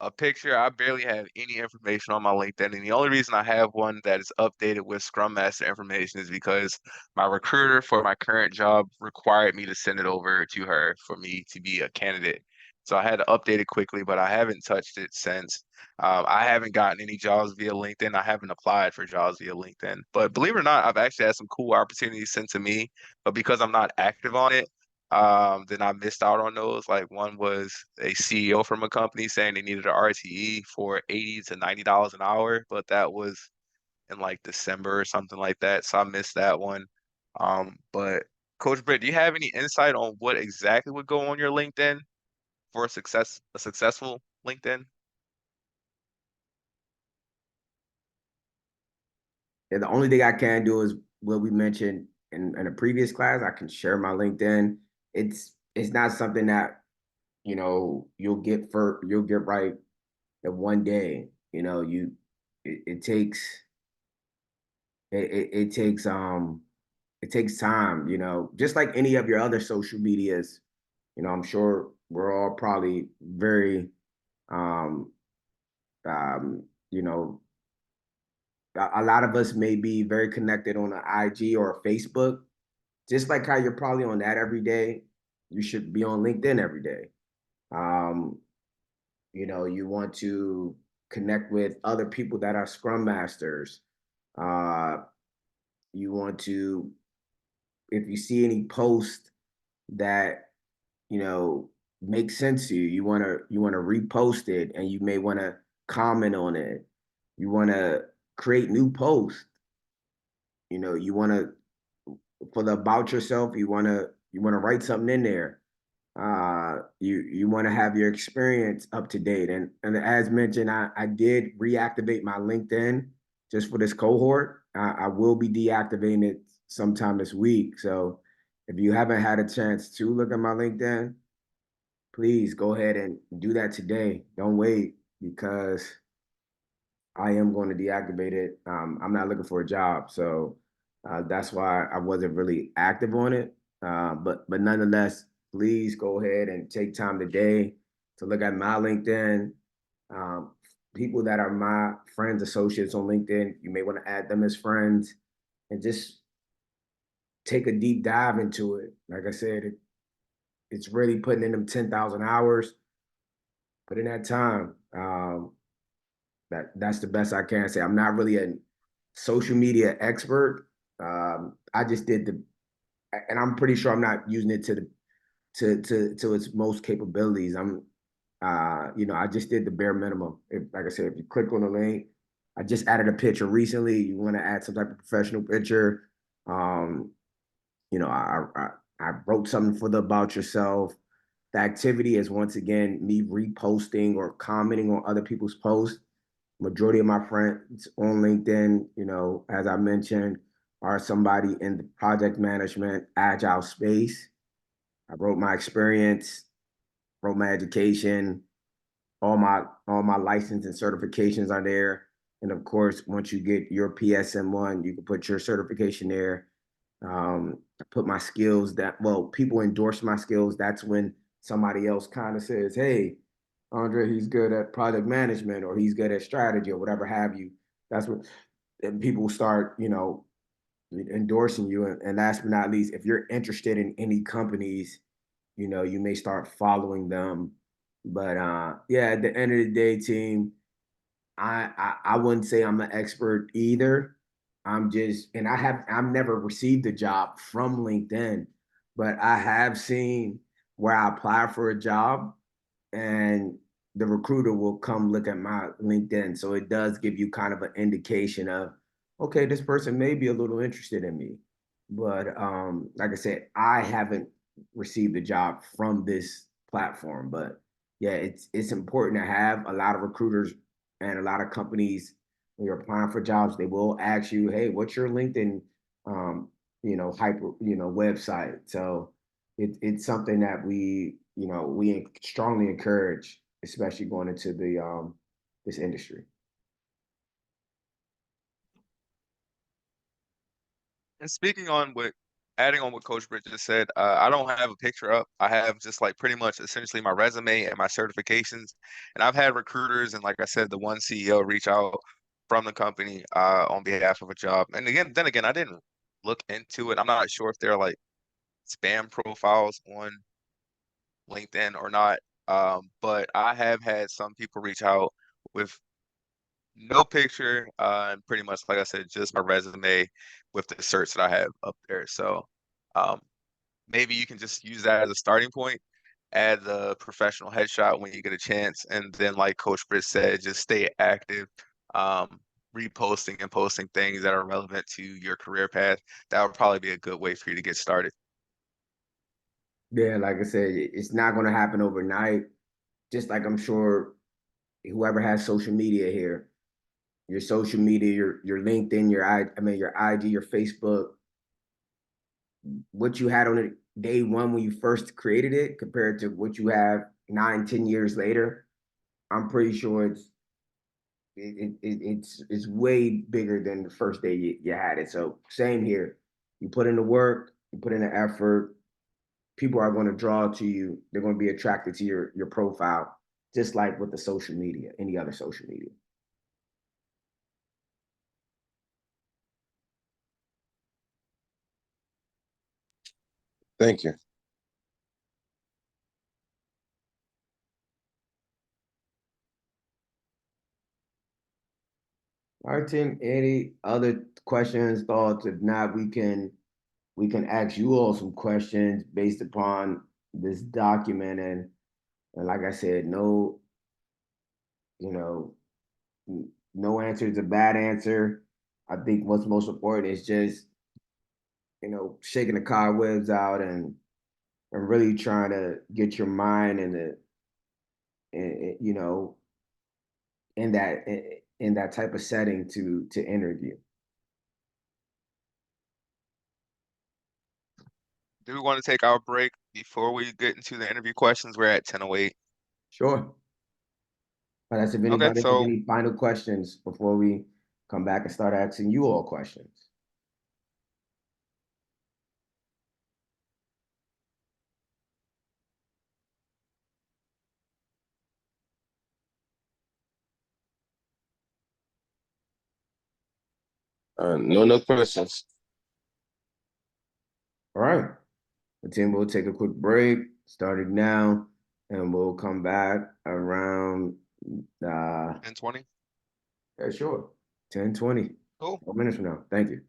a picture. I barely have any information on my LinkedIn. And the only reason I have one that is updated with Scrum Master information is because my recruiter for my current job required me to send it over to her for me to be a candidate. So I had to update it quickly, but I haven't touched it since. I haven't gotten any jobs via LinkedIn. I haven't applied for jobs via LinkedIn. But believe it or not, I've actually had some cool opportunities sent to me. But because I'm not active on it, then I missed out on those. Like one was a CEO from a company saying they needed an RTE for $80 to $90 an hour, but that was in like December or something like that. So I missed that one. But Coach Britt, do you have any insight on what exactly would go on your LinkedIn for a successful LinkedIn? And the only thing I can do is what we mentioned in a previous class. I can share my LinkedIn. It's not something that you'll get right in one day. It takes it takes it takes time. Just like any of your other social medias. I'm sure we're all probably very um, you know A lot of us may be very connected on an IG or a Facebook. Just like how you're probably on that every day, you should be on LinkedIn every day. Um, you want to connect with other people that are Scrum Masters. Uh, you want to, if you see any post that you know make sense to you, you want to repost it, and you may want to comment on it. You want to create new posts. You want to, for the about yourself, you want to write something in there. You want to have your experience up to date. And as mentioned, I did reactivate my LinkedIn just for this cohort. I will be deactivating it sometime this week. So if you haven't had a chance to look at my LinkedIn, please go ahead and do that today. Don't wait, because I am going to deactivate it. I'm not looking for a job, so that's why I wasn't really active on it. But nonetheless, please go ahead and take time today to look at my LinkedIn. Um, People that are my friends, associates on LinkedIn, you may want to add them as friends and just take a deep dive into it. Like I said, it's really putting in them 10,000 hours. Put in that time. That's the best I can say. I'm not really a social media expert. I just did and I'm pretty sure I'm not using it to its most capabilities. I just did the bare minimum. Like I said, if you click on the link, I just added a picture recently. You want to add some type of professional picture. Um, you know, I wrote something for the about yourself. The activity is once again me reposting or commenting on other people's posts. Majority of my friends on LinkedIn, as I mentioned, are somebody in the project management, agile space. I wrote my experience, wrote my education, all my license and certifications are there. And of course, once you get your PSM1, you can put your certification there. I put my skills people endorse my skills. That's when somebody else kind of says, hey, Andre, he's good at project management, or he's good at strategy, or whatever have you. That's what, and people start, endorsing you. And last but not least, if you're interested in any companies, you may start following them. But yeah, at the end of the day, team, I wouldn't say I'm an expert either. And I've never received a job from LinkedIn, but I have seen where I apply for a job and the recruiter will come look at my LinkedIn. So it does give you kind of an indication of, okay, this person may be a little interested in me. But like I said, I haven't received a job from this platform. But yeah, it's important to have. A lot of recruiters and a lot of companies, when you're applying for jobs, they will ask you, hey, what's your LinkedIn website? So it's something that we strongly encourage, especially going into this industry. And adding on what Coach Britt just said, I don't have a picture up. I have just like pretty much essentially my resume and my certifications. And I've had recruiters and, like I said, the one CEO reach out from the company on behalf of a job. And then again, I didn't look into it. I'm not sure if they're like spam profiles on LinkedIn or not. But I have had some people reach out with no picture, and pretty much, like I said, just my resume with the certs that I have up there. So um, maybe you can just use that as a starting point, add the professional headshot when you get a chance, and then, like Coach Britt said, just stay active, um, reposting and posting things that are relevant to your career path. That would probably be a good way for you to get started. Yeah, like I said, it's not going to happen overnight. Just like I'm sure whoever has social media here, your social media, your LinkedIn, your IG, your Facebook, what you had on it day one when you first created it compared to what you have 9, 10 years later, I'm pretty sure it's way bigger than the first day you had it. So same here. You put in the work, you put in the effort, people are going to draw to you. They're going to be attracted to your profile, just like with the social media, any other social media. Thank you. All right, Tim, any other questions, thoughts? If not, we can ask you all some questions based upon this document. And like I said, no, you know, no answer is a bad answer. I think what's most important is just, shaking the cobwebs out and really trying to get your mind you know, in that type of setting to interview. Do we want to take our break before we get into the interview questions? We're at 10:08. Sure. But that's if Okay, anybody has so any final questions before we come back and start asking you all questions. No questions. All right. The team will take a quick break starting now, and we'll come back around 10:20. yeah, sure. 10, 20 Cool. minutes from now. Thank you.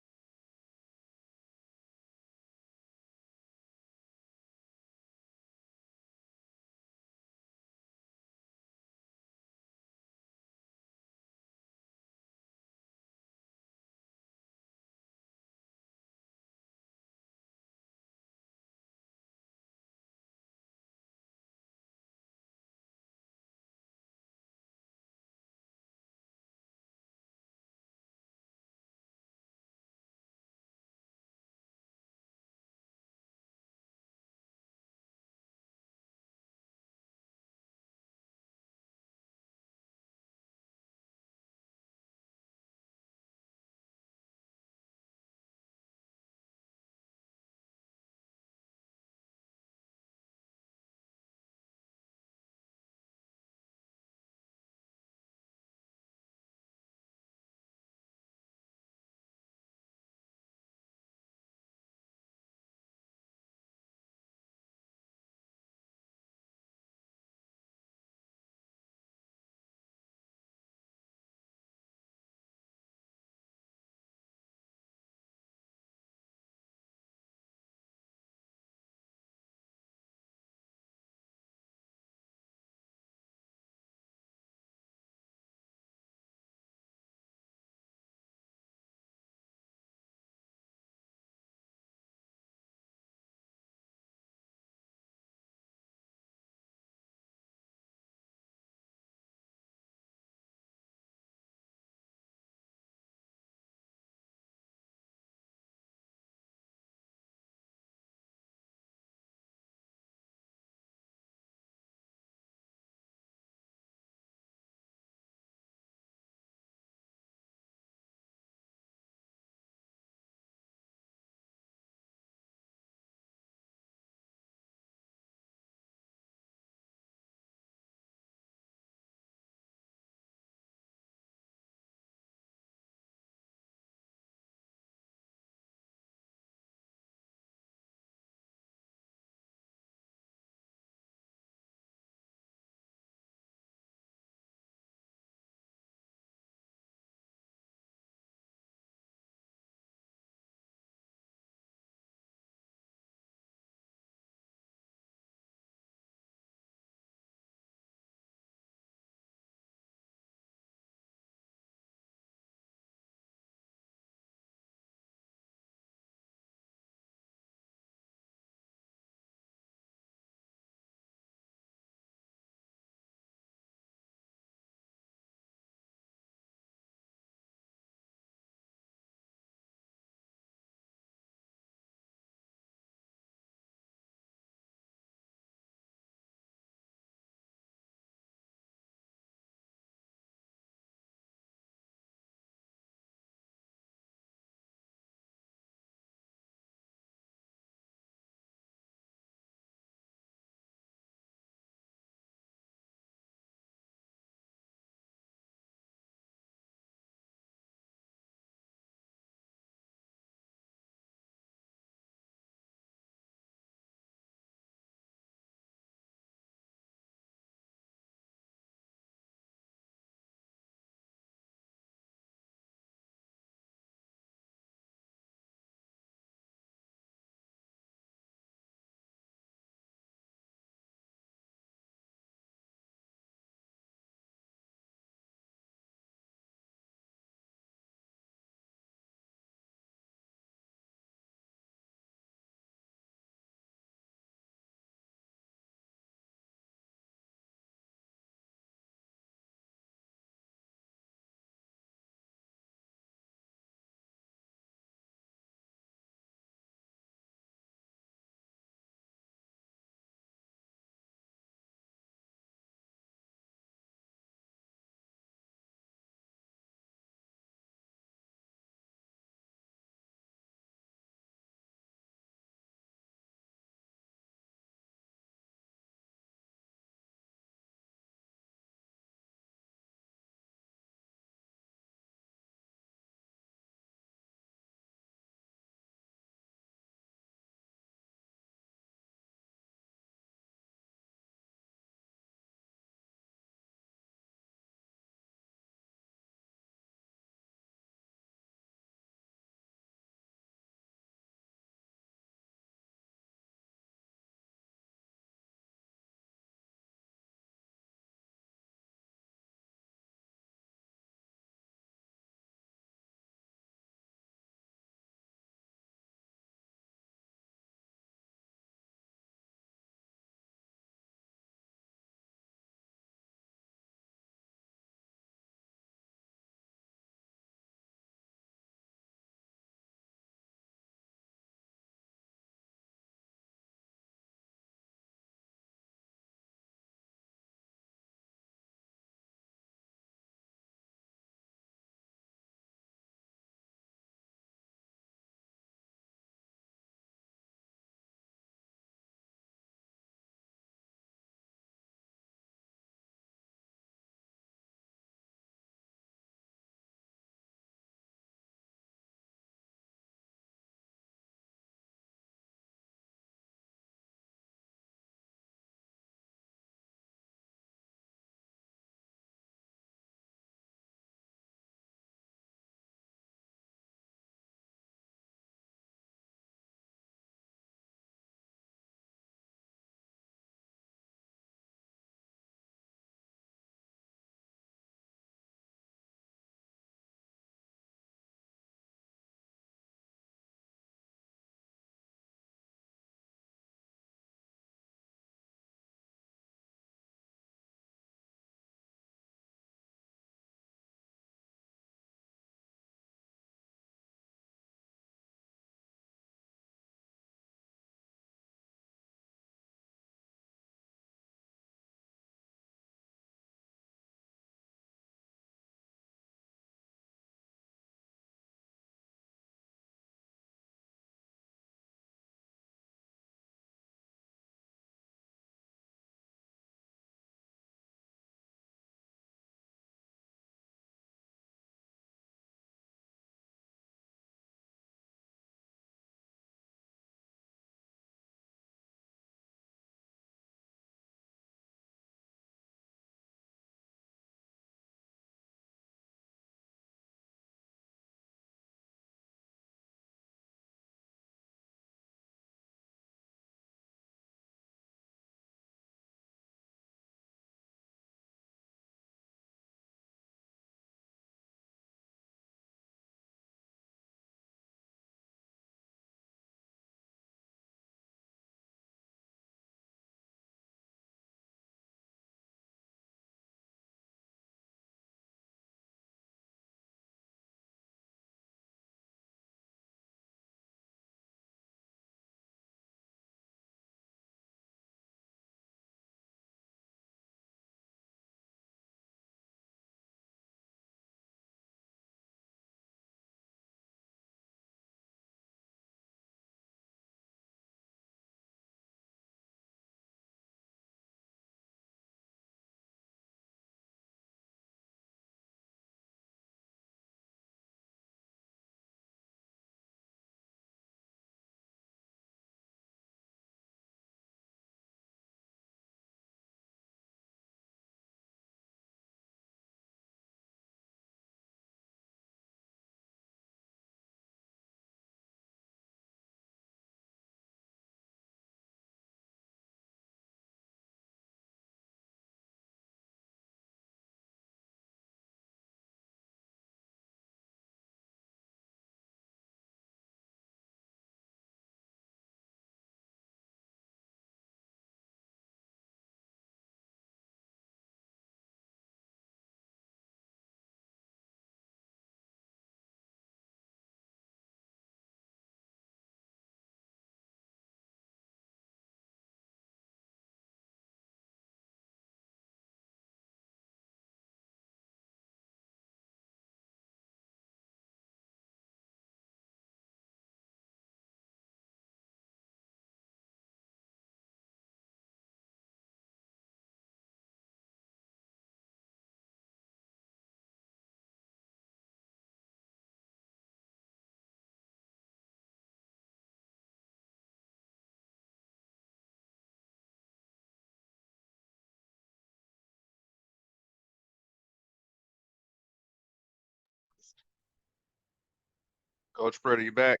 Coach Fred, are you back?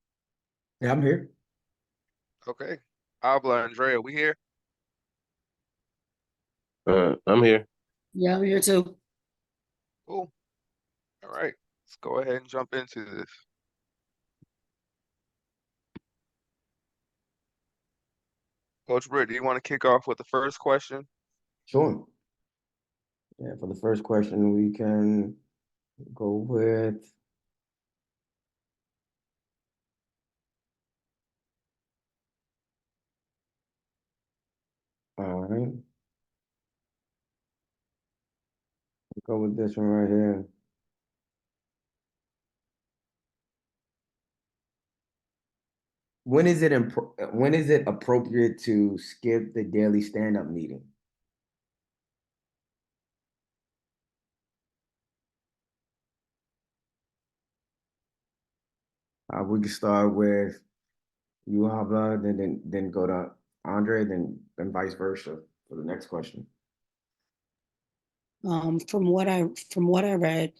Yeah, I'm here. Okay. Abla, Andrea, we here? I'm here. Yeah, I'm here too. Cool. All right. Let's go ahead and jump into this. Coach Britt, do you want to kick off with the first question? Sure. Yeah, for the first question, we can go with all right. Go with this one right here. When is it appropriate to skip the daily stand-up meeting? We can start with you, Havla, then go to Andre, then vice versa for the next question. From what I read,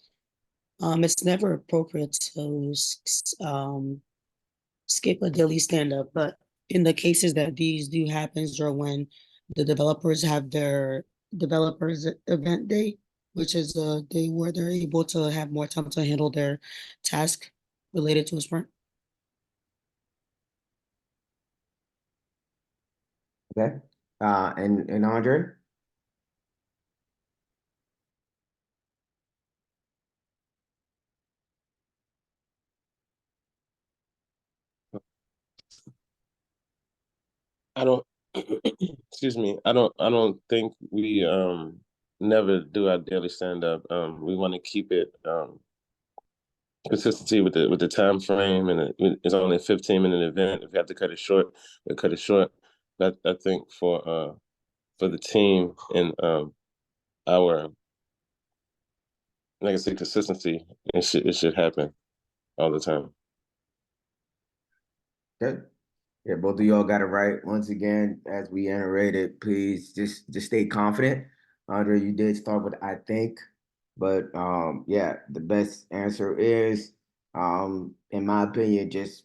it's never appropriate to skip a daily stand up, but in the cases that these do happens or when the developers have their developers event day, which is a day where they're able to have more time to handle their task related to a sprint. Okay. And Andre? I don't excuse me. I don't think we never do our daily stand up. We want to keep it consistency with the time frame, and it's only a 15-minute event. If we have to cut it short, we cut it short. But I think for the team and our, like I said, consistency, it should happen all the time. Good. Yeah, both of y'all got it right. Once again, as we iterated, please just stay confident. Andre, you did start with I think, but yeah, the best answer is in my opinion, just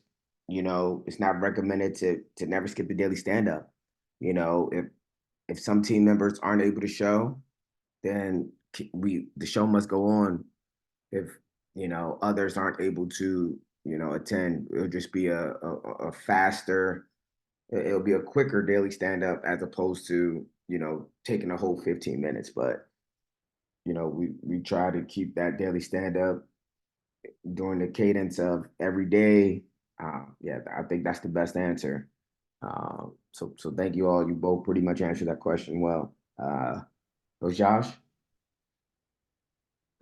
it's not recommended to never skip the daily stand up. If some team members aren't able to show, then the show must go on. If others aren't able to attend, it'll just be a faster, it'll be a quicker daily stand up as opposed to taking a whole 15 minutes. But we try to keep that daily stand up during the cadence of every day. Yeah, I think that's the best answer. So thank you all. You both pretty much answered that question well. So Josh.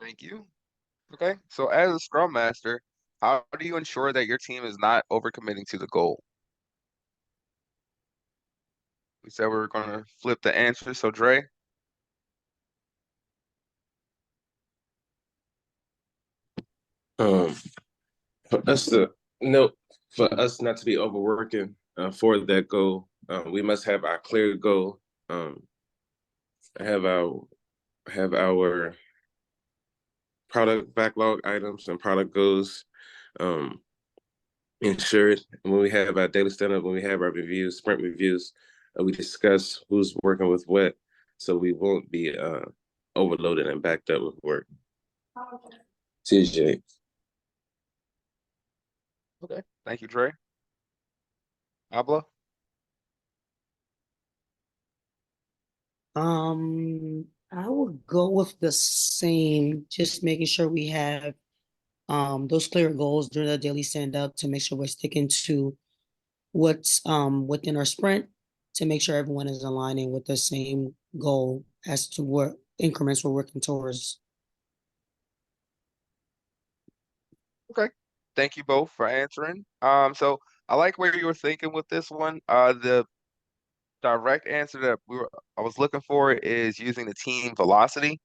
Thank you. Okay. So as a Scrum Master, how do you ensure that your team is not overcommitting to the goal? We said we were going to flip the answer. So Dre, Um, for us to no, for us not to be overworking for that goal, we must have our clear goal. Have our product backlog items and product goals um, ensured. When we have our daily stand up, when we have our reviews, sprint reviews, we discuss who's working with what, so we won't be overloaded and backed up with work. TJ. okay. Thank you, Dre. Abla, I would go with the same, just making sure we have those clear goals during the daily stand up to make sure we're sticking to what's within our sprint to make sure everyone is aligning with the same goal as to what increments we're working towards. okay. Thank you both for answering. So I like where you were thinking with this one. The direct answer that I was looking for is using the team velocity.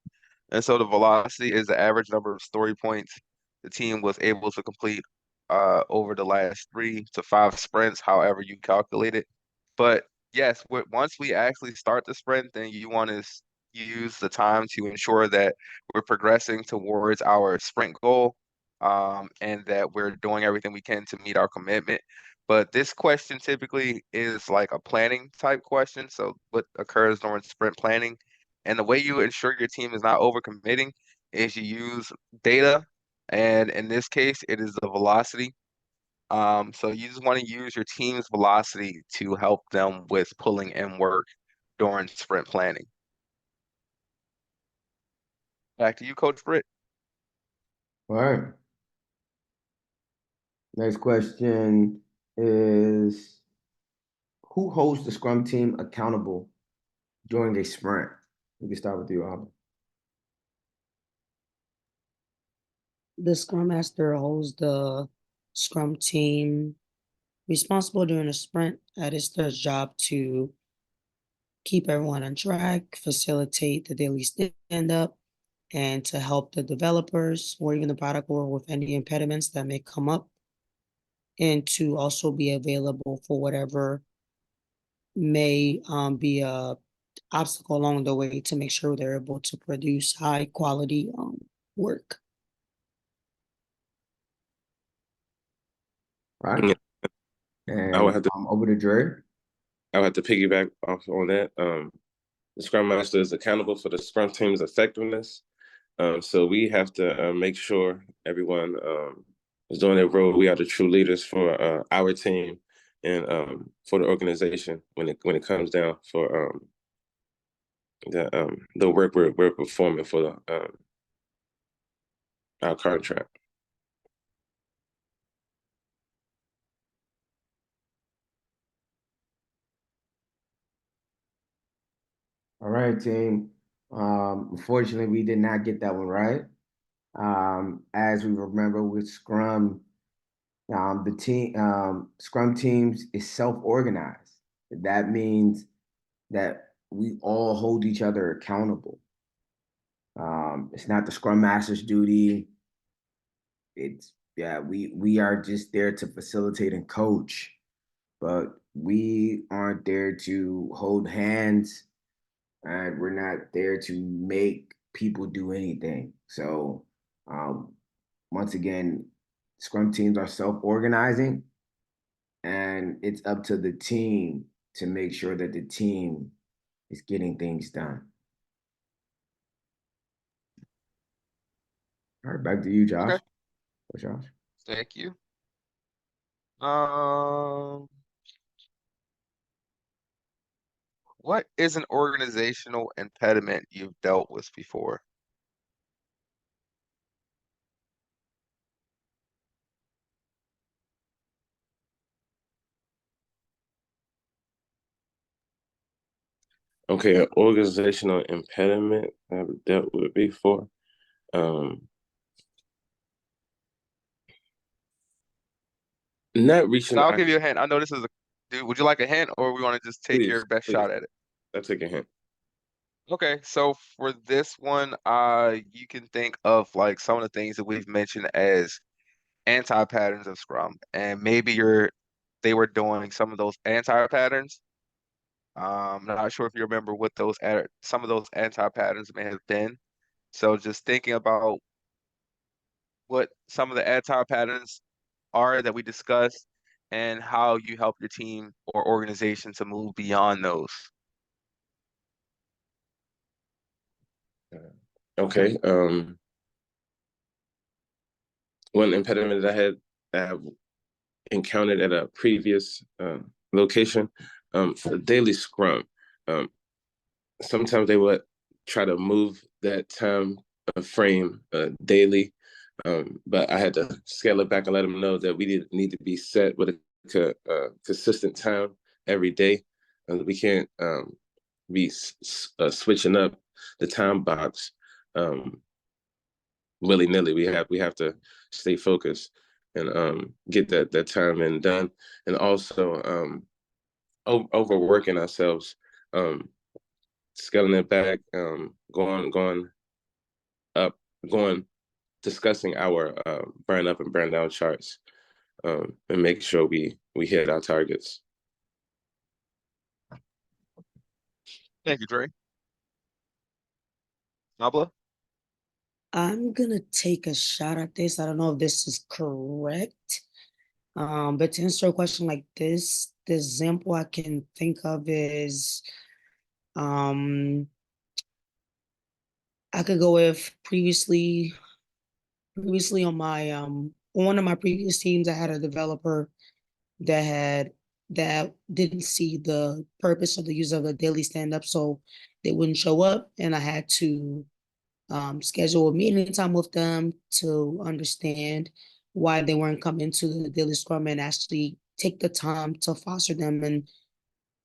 And so the velocity is the average number of story points the team was able to complete over the last 3 to 5 sprints, however you calculate it. But yes, once we actually start the sprint, then you want to use the time to ensure that we're progressing towards our sprint goal. and that we're doing everything we can to meet our commitment. But this question typically is like a planning type question. So what occurs during sprint planning, and the way you ensure your team is not overcommitting is you use data, and in this case, it is the velocity. So you just want to use your team's velocity to help them with pulling in work during sprint planning. Back to you, Coach Britt. All right. Next question is who holds the Scrum team accountable during a sprint? We can start with you, Albert. The Scrum Master holds the Scrum team responsible during a sprint. That is their job to keep everyone on track, facilitate the daily stand-up, and to help the developers or even the product owner with any impediments that may come up, and to also be available for whatever may be a obstacle along the way to make sure they're able to produce high quality work. All right. Yeah, And over to Dre. I would have to piggyback off on that. The Scrum Master is accountable for the Scrum team's effectiveness. So we have to make sure everyone is doing their role. We are the true leaders for our team and for the organization when it comes down for the work we're performing for our contract. All right, team. Unfortunately, we did not get that one right. As we remember with Scrum, Scrum teams is self-organized. That means that we all hold each other accountable. It's not the Scrum Master's duty. We are just there to facilitate and coach, but we aren't there to hold hands, and we're not there to make people do anything. So, once again, Scrum teams are self-organizing, and it's up to the team to make sure that the team is getting things done. All right, back to you, Josh. Okay, Josh. thank you. Um, what is an organizational impediment you've dealt with before? Okay, an organizational impediment I've dealt with before. Not reaching. And I'll give you a hint. I know this is a dude. Would you like a hint, or we want to just take your best Please. shot at it? I'll take a hint. Okay, so for this one, you can think of like some of the things that we've mentioned as anti-patterns of Scrum, and maybe they were doing some of those anti-patterns. Not sure if you remember what some of those anti-patterns may have been. So just thinking about what some of the anti-patterns are that we discussed and how you help your team or organization to move beyond those. Okay. One impediment that I have encountered at a previous location, for daily scrum. Sometimes they would try to move that time frame daily, but I had to scale it back and let them know that we need to be set with a consistent time every day. We can't be switching up the time box willy-nilly. We have to stay focused and get that time in done, and also overworking ourselves, scaling it back, going up, going discussing our burn up and burn down charts, and make sure we hit our targets. Thank you, Dre. Nabla? I'm gonna take a shot at this. I don't know if this is correct. But to answer a question like this, the example I can think of is um I could go with previously on one of my previous teams, I had a developer that had that didn't see the purpose of the use of the daily stand-up, so they wouldn't show up, and I had to schedule a meeting time with them to understand why they weren't coming to the daily scrum and actually take the time to foster them and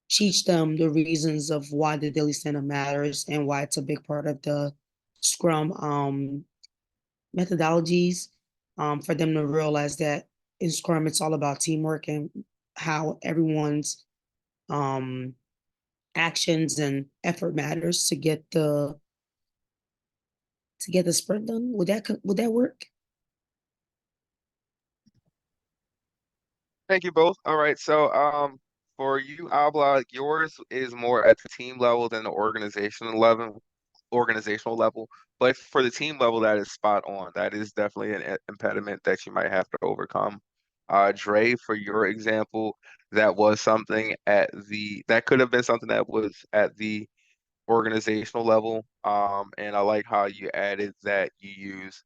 teach them the reasons of why the daily stand-up matters and why it's a big part of the scrum methodologies, for them to realize that in scrum it's all about teamwork and how everyone's um, actions and effort matters to get the sprint done. Would that work? Thank you both. All right, so for you, Abla, yours is more at the team level than the organizational level. But for the team level, that is spot on. That is definitely an impediment that you might have to overcome. Dre, for your example, that was something that could have been something that was at the organizational level. And I like how you added that you use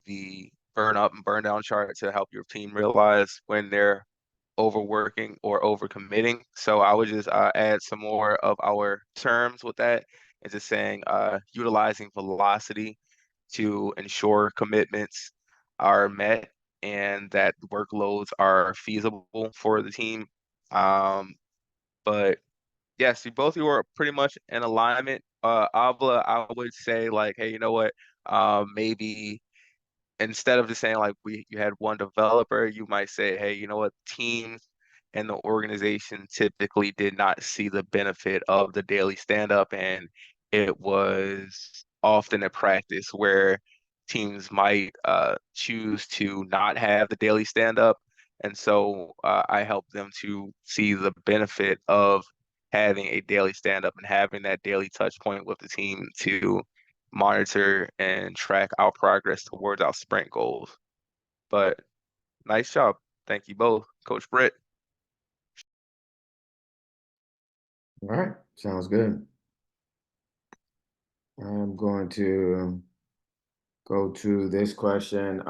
the burn up and burn down chart to help your team realize when they're overworking or overcommitting. So I would just add some more of our terms with that and just saying utilizing velocity to ensure commitments are met and that workloads are feasible for the team. But yes, you both you are pretty much in alignment. Avla, I would say like, hey, you know what? Maybe instead of just saying like you had one developer, you might say, hey, you know what, teams and the organization typically did not see the benefit of the daily stand up, and it was often a practice where teams might choose to not have the daily stand up. And so I help them to see the benefit of having a daily stand up and having that daily touch point with the team to monitor and track our progress towards our sprint goals. But nice job. Thank you both. Coach Britt. All right, sounds good. I'm going to go to this question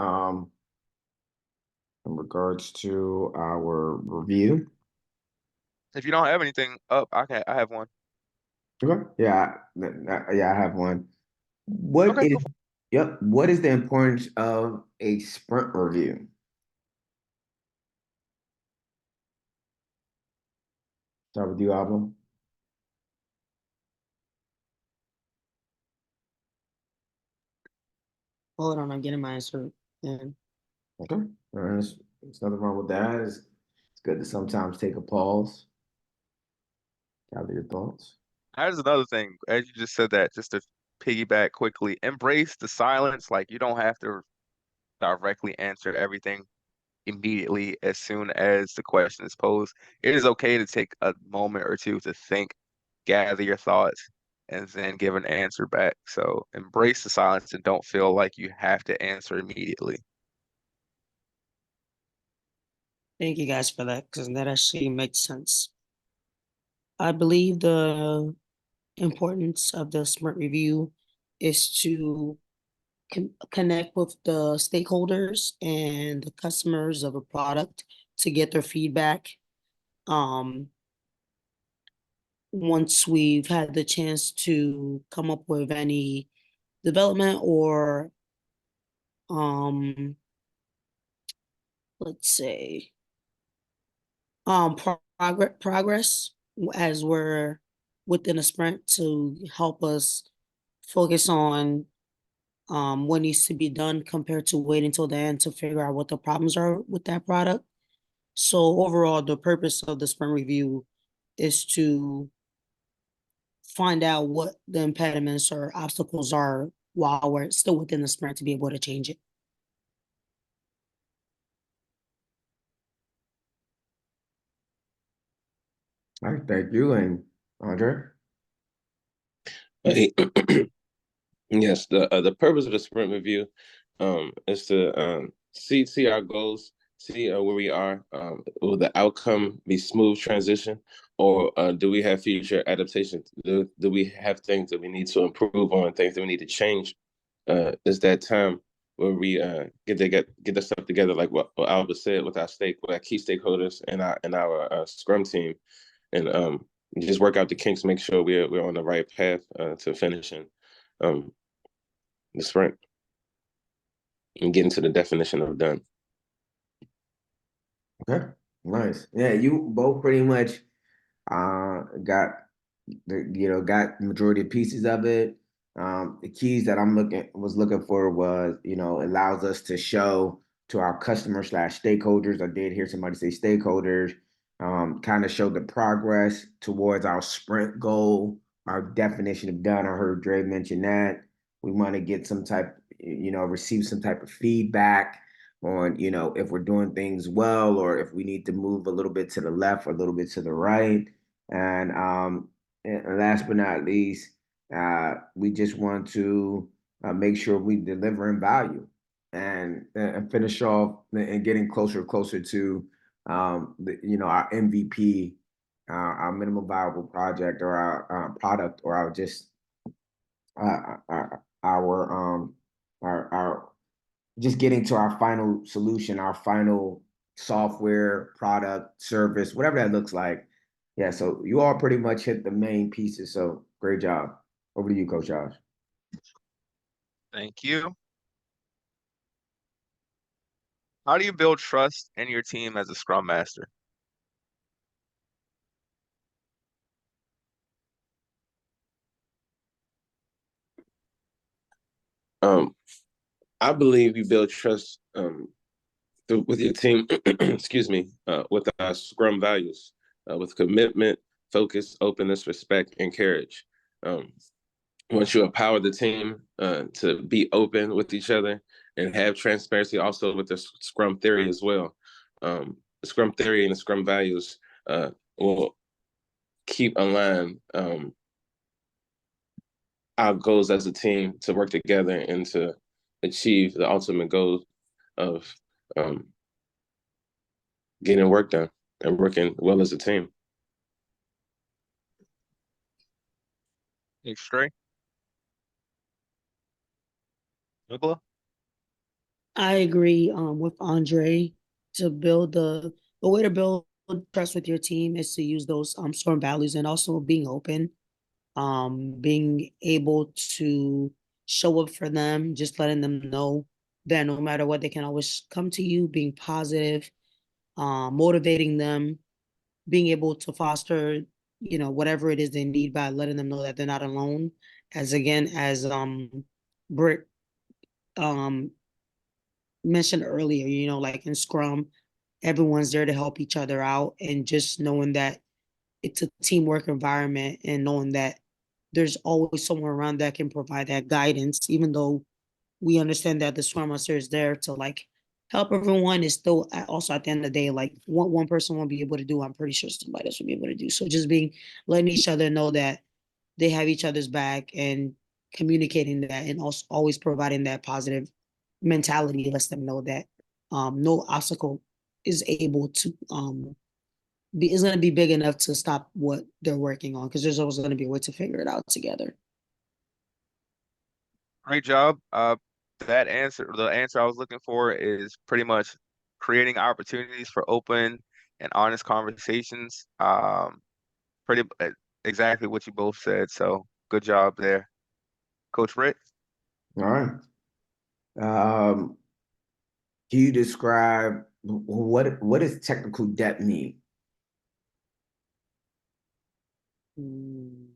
in regards to our review. If you don't have anything up, I have one. Okay. Yeah, I have one. What Okay, is, go for yep, what is the importance of a sprint review? Start with you, Album. Hold on, I'm getting my answer. Okay. There's nothing wrong with that. It's good to sometimes take a pause, gather your thoughts. That is another thing. As you just said that, just to piggyback quickly, embrace the silence. Like you don't have to directly answer everything immediately as soon as the question is posed. It is okay to take a moment or two to think, gather your thoughts, and then give an answer back. So embrace the silence and don't feel like you have to answer immediately. Thank you guys for that, because that actually makes sense. I believe the importance of the sprint review is to connect with the stakeholders and the customers of a product to get their feedback. Um, Once we've had the chance to come up with any development or um, let's say progress as we're within a sprint to help us focus on what needs to be done compared to waiting till the end to figure out what the problems are with that product. So overall, the purpose of the sprint review is to find out what the impediments or obstacles are while we're still within the sprint to be able to change it. All right, thank you. And Andre? Hey, Yes, the purpose of the sprint review is to see our goals, see where we are. Will the outcome be smooth transition, or do we have future adaptations? Do we have things that we need to improve on, things that we need to change? Is that time where we get the stuff together, like what Albert said, with our key stakeholders and our Scrum team, and just work out the kinks, make sure we're on the right path to finishing. Um, the sprint and get into the definition of done. Okay, nice. Yeah, you both pretty much got got majority of pieces of it. The keys that was looking for was, allows us to show to our customers slash stakeholders. I did hear somebody say stakeholders, kind of show the progress towards our sprint goal, our definition of done. I heard Dre mention that. We want to get some type, receive some type of feedback on, if we're doing things well or if we need to move a little bit to the left or a little bit to the right. And last but not least, we just want to make sure we deliver in value and finish off and getting closer and closer to our MVP, our minimum viable project or our product or our just our just getting to our final solution, our final software, product, service, whatever that looks like. Yeah, so you all pretty much hit the main pieces. So great job. Over to you, Coach Josh. Thank you. How do you build trust in your team as a Scrum Master? Um, I believe you build trust with your team, excuse me, with our Scrum values, with commitment, focus, openness, respect, and courage. Um, Once you empower the team to be open with each other and have transparency also with the Scrum theory as well. The Scrum theory and the Scrum values will keep aligned our goals as a team to work together and to achieve the ultimate goal of um, getting work done and working well as a team. Thanks, Trey. Nicola? I agree with Andre to build the way to build trust with your team is to use those storm values and also being open, being able to show up for them, just letting them know that no matter what, they can always come to you, being positive, motivating them, being able to foster, whatever it is they need by letting them know that they're not alone. As again, as Britt um mentioned earlier, like in Scrum, everyone's there to help each other out, and just knowing that it's a teamwork environment and knowing that there's always someone around that can provide that guidance, even though we understand that the Scrum Master is there to like help everyone, is still also at the end of the day, like what one person won't be able to do, I'm pretty sure somebody else will be able to do. So just letting each other know that they have each other's back and communicating that, and also always providing that positive mentality lets them know that no obstacle is able to is going to be big enough to stop what they're working on, because there's always going to be a way to figure it out together. Great job. The answer I was looking for is pretty much creating opportunities for open and honest conversations. Pretty exactly what you both said. So good job there, Coach Britt. All right. Can you describe what does technical debt mean? Mm.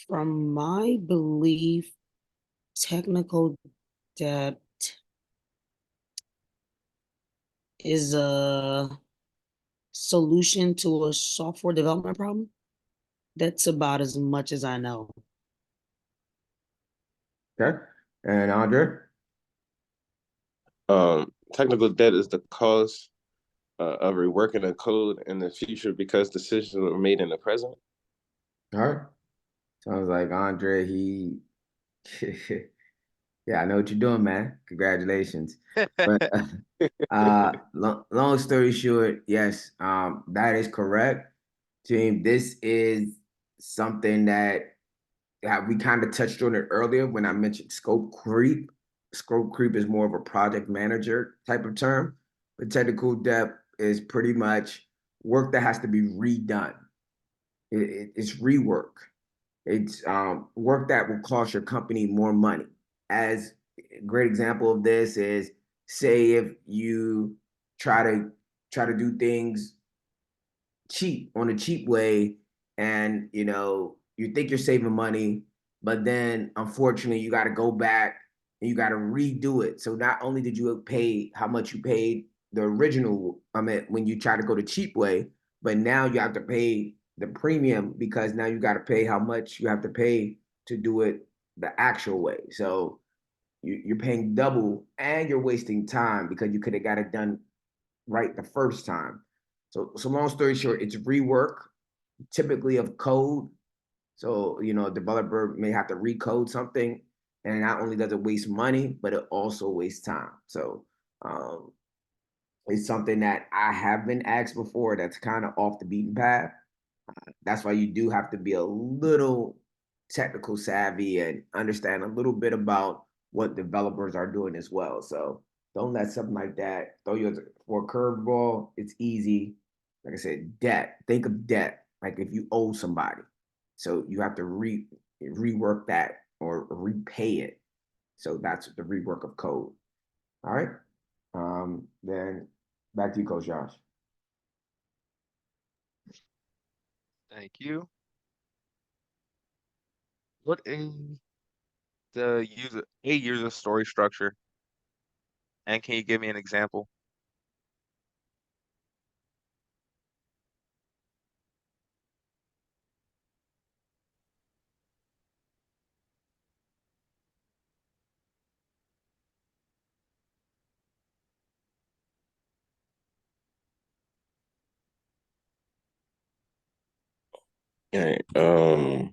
From my belief, technical debt is a solution to a software development problem. That's about as much as I know. Okay. And Andre? Technical debt is the cause of reworking a code in the future because decisions were made in the present. All right. Sounds like Andre, yeah, I know what you're doing, man. Congratulations. But long story short, yes, that is correct. Team, this is something that we kind of touched on it earlier when I mentioned scope creep. Scope creep is more of a project manager type of term, but technical debt is pretty much work that has to be redone. It's rework. It's work that will cost your company more money. As a great example of this is, say if you try to do things cheap on a cheap way, and you think you're saving money, but then unfortunately you got to go back and you got to redo it. So not only did you pay how much you paid the original, I mean, when you try to go the cheap way, but now you have to pay the premium because now you got to pay how much you have to pay to do it the actual way. So you're paying double and you're wasting time because you could have got it done right the first time. So long story short, it's rework, typically of code. So, a developer may have to recode something, and not only does it waste money, but it also wastes time. So, um, it's something that I have been asked before that's kind of off the beaten path. That's why you do have to be a little technical savvy and understand a little bit about what developers are doing as well. So don't let something like that throw you for a curveball. It's easy. Like I said, debt. Think of debt. Like if you owe somebody, so you have to rework that or repay it. So that's the rework of code. All right. Then back to you, Coach Josh. Thank you. What is the user story structure? And can you give me an example? All right.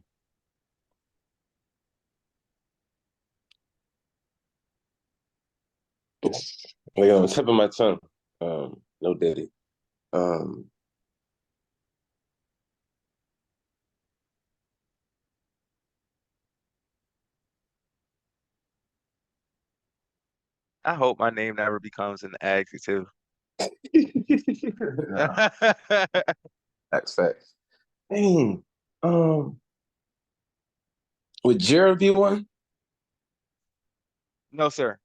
It's like on the tip of my tongue. No daddy. Um, I hope my name never becomes an adjective. no, that's facts. Dang. Um, would Jared be one? No, sir.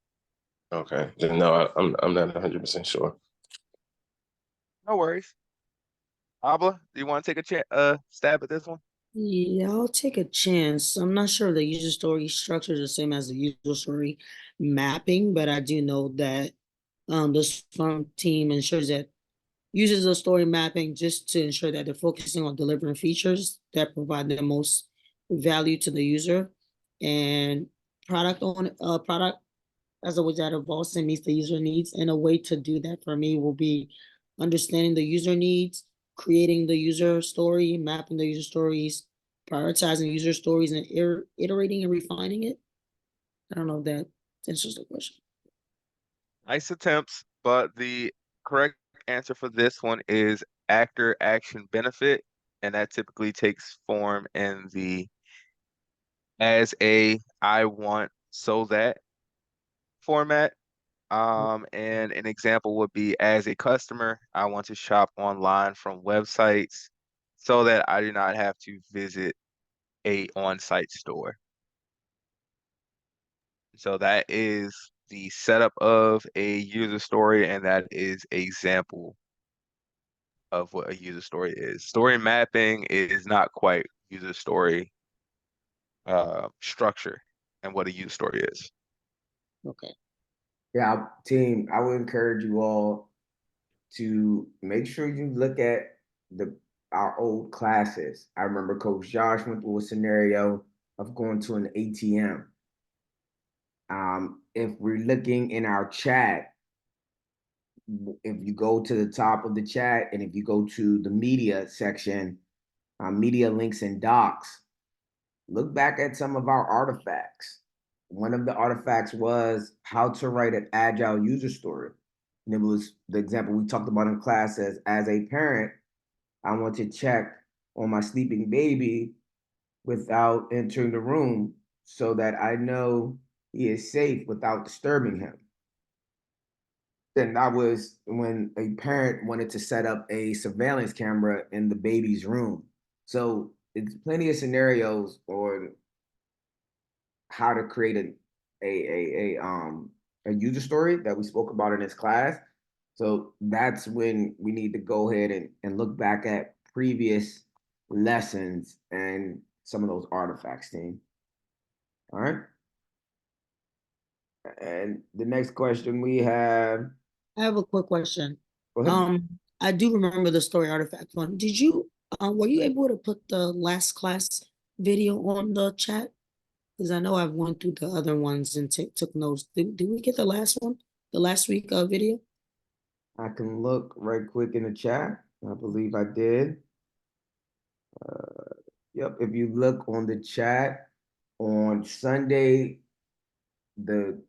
Okay. Then no, I'm not 100% sure. No worries. Abla, do you want to take a stab at this one? Yeah, I'll take a chance. I'm not sure the user story structure is the same as the user story mapping, but I do know that the Scrum team ensures that uses a story mapping just to ensure that they're focusing on delivering features that provide the most value to the user. And product as a way that evolves and meets the user needs. And a way to do that for me will be understanding the user needs, creating the user story, mapping the user stories, prioritizing user stories, and iterating and refining it. I don't know if that answers the question. Nice attempts, but the correct answer for this one is actor action benefit, and that typically takes form in the as a I want so that format. And an example would be as a customer, I want to shop online from websites so that I do not have to visit a on-site store. So that is the setup of a user story, and that is an example of what a user story is. Story mapping is not quite user story structure and what a user story is. Okay. Yeah, team, I would encourage you all to make sure you look at the our old classes. I remember Coach Josh went through a scenario of going to an ATM. If we're looking in our chat, if you go to the top of the chat and if you go to the media section, media links and docs, look back at some of our artifacts. One of the artifacts was how to write an agile user story. And it was the example we talked about in class as a parent, I want to check on my sleeping baby without entering the room so that I know he is safe without disturbing him. Then that was when a parent wanted to set up a surveillance camera in the baby's room. So it's plenty of scenarios or how to create a user story that we spoke about in this class. So that's when we need to go ahead and look back at previous lessons and some of those artifacts, team. All right. And the next question we have. I have a quick question. Go ahead. I do remember the story artifact one. Did you were you able to put the last class video on the chat? Because I know I've went through the other ones and took notes. Did we get the last one? The last week video? I can look right quick in the chat. I believe I did. Yep. If you look on the chat on Sunday, the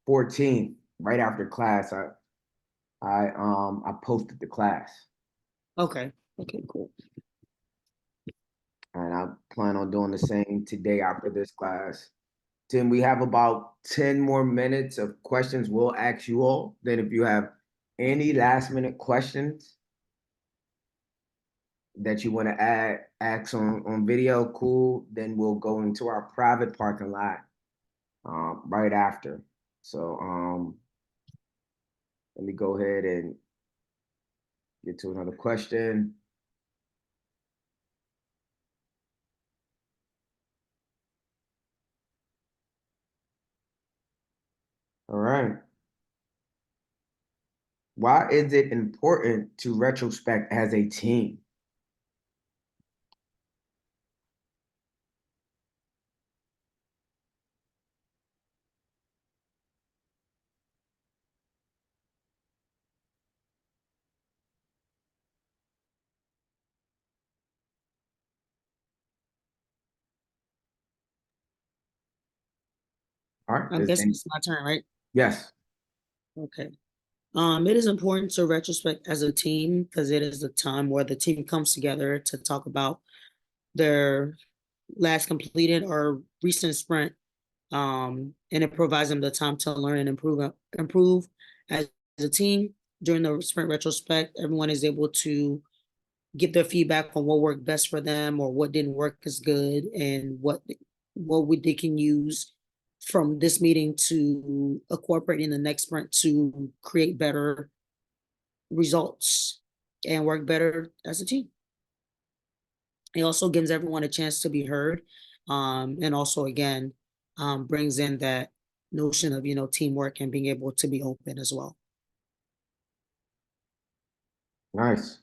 14th, right after class, I posted the class, Okay. Okay, cool. and I plan on doing the same today after this class. Tim, we have about 10 more minutes of questions we'll ask you all. Then if you have any last minute questions that you want to ask on video, cool. Then we'll go into our private parking lot right after. So let me go ahead and get to another question. All right. Why is it important to retrospect as a team? All right. I guess it's my turn, right? Yes. Okay. It is important to retrospect as a team because it is the time where the team comes together to talk about their last completed or recent sprint. And it provides them the time to learn and improve as a team. During the sprint retrospect, everyone is able to get their feedback on what worked best for them or what didn't work as good and they can use from this meeting to incorporate in the next sprint to create better results and work better as a team. It also gives everyone a chance to be heard, and also again brings in that notion of teamwork and being able to be open as well. Nice.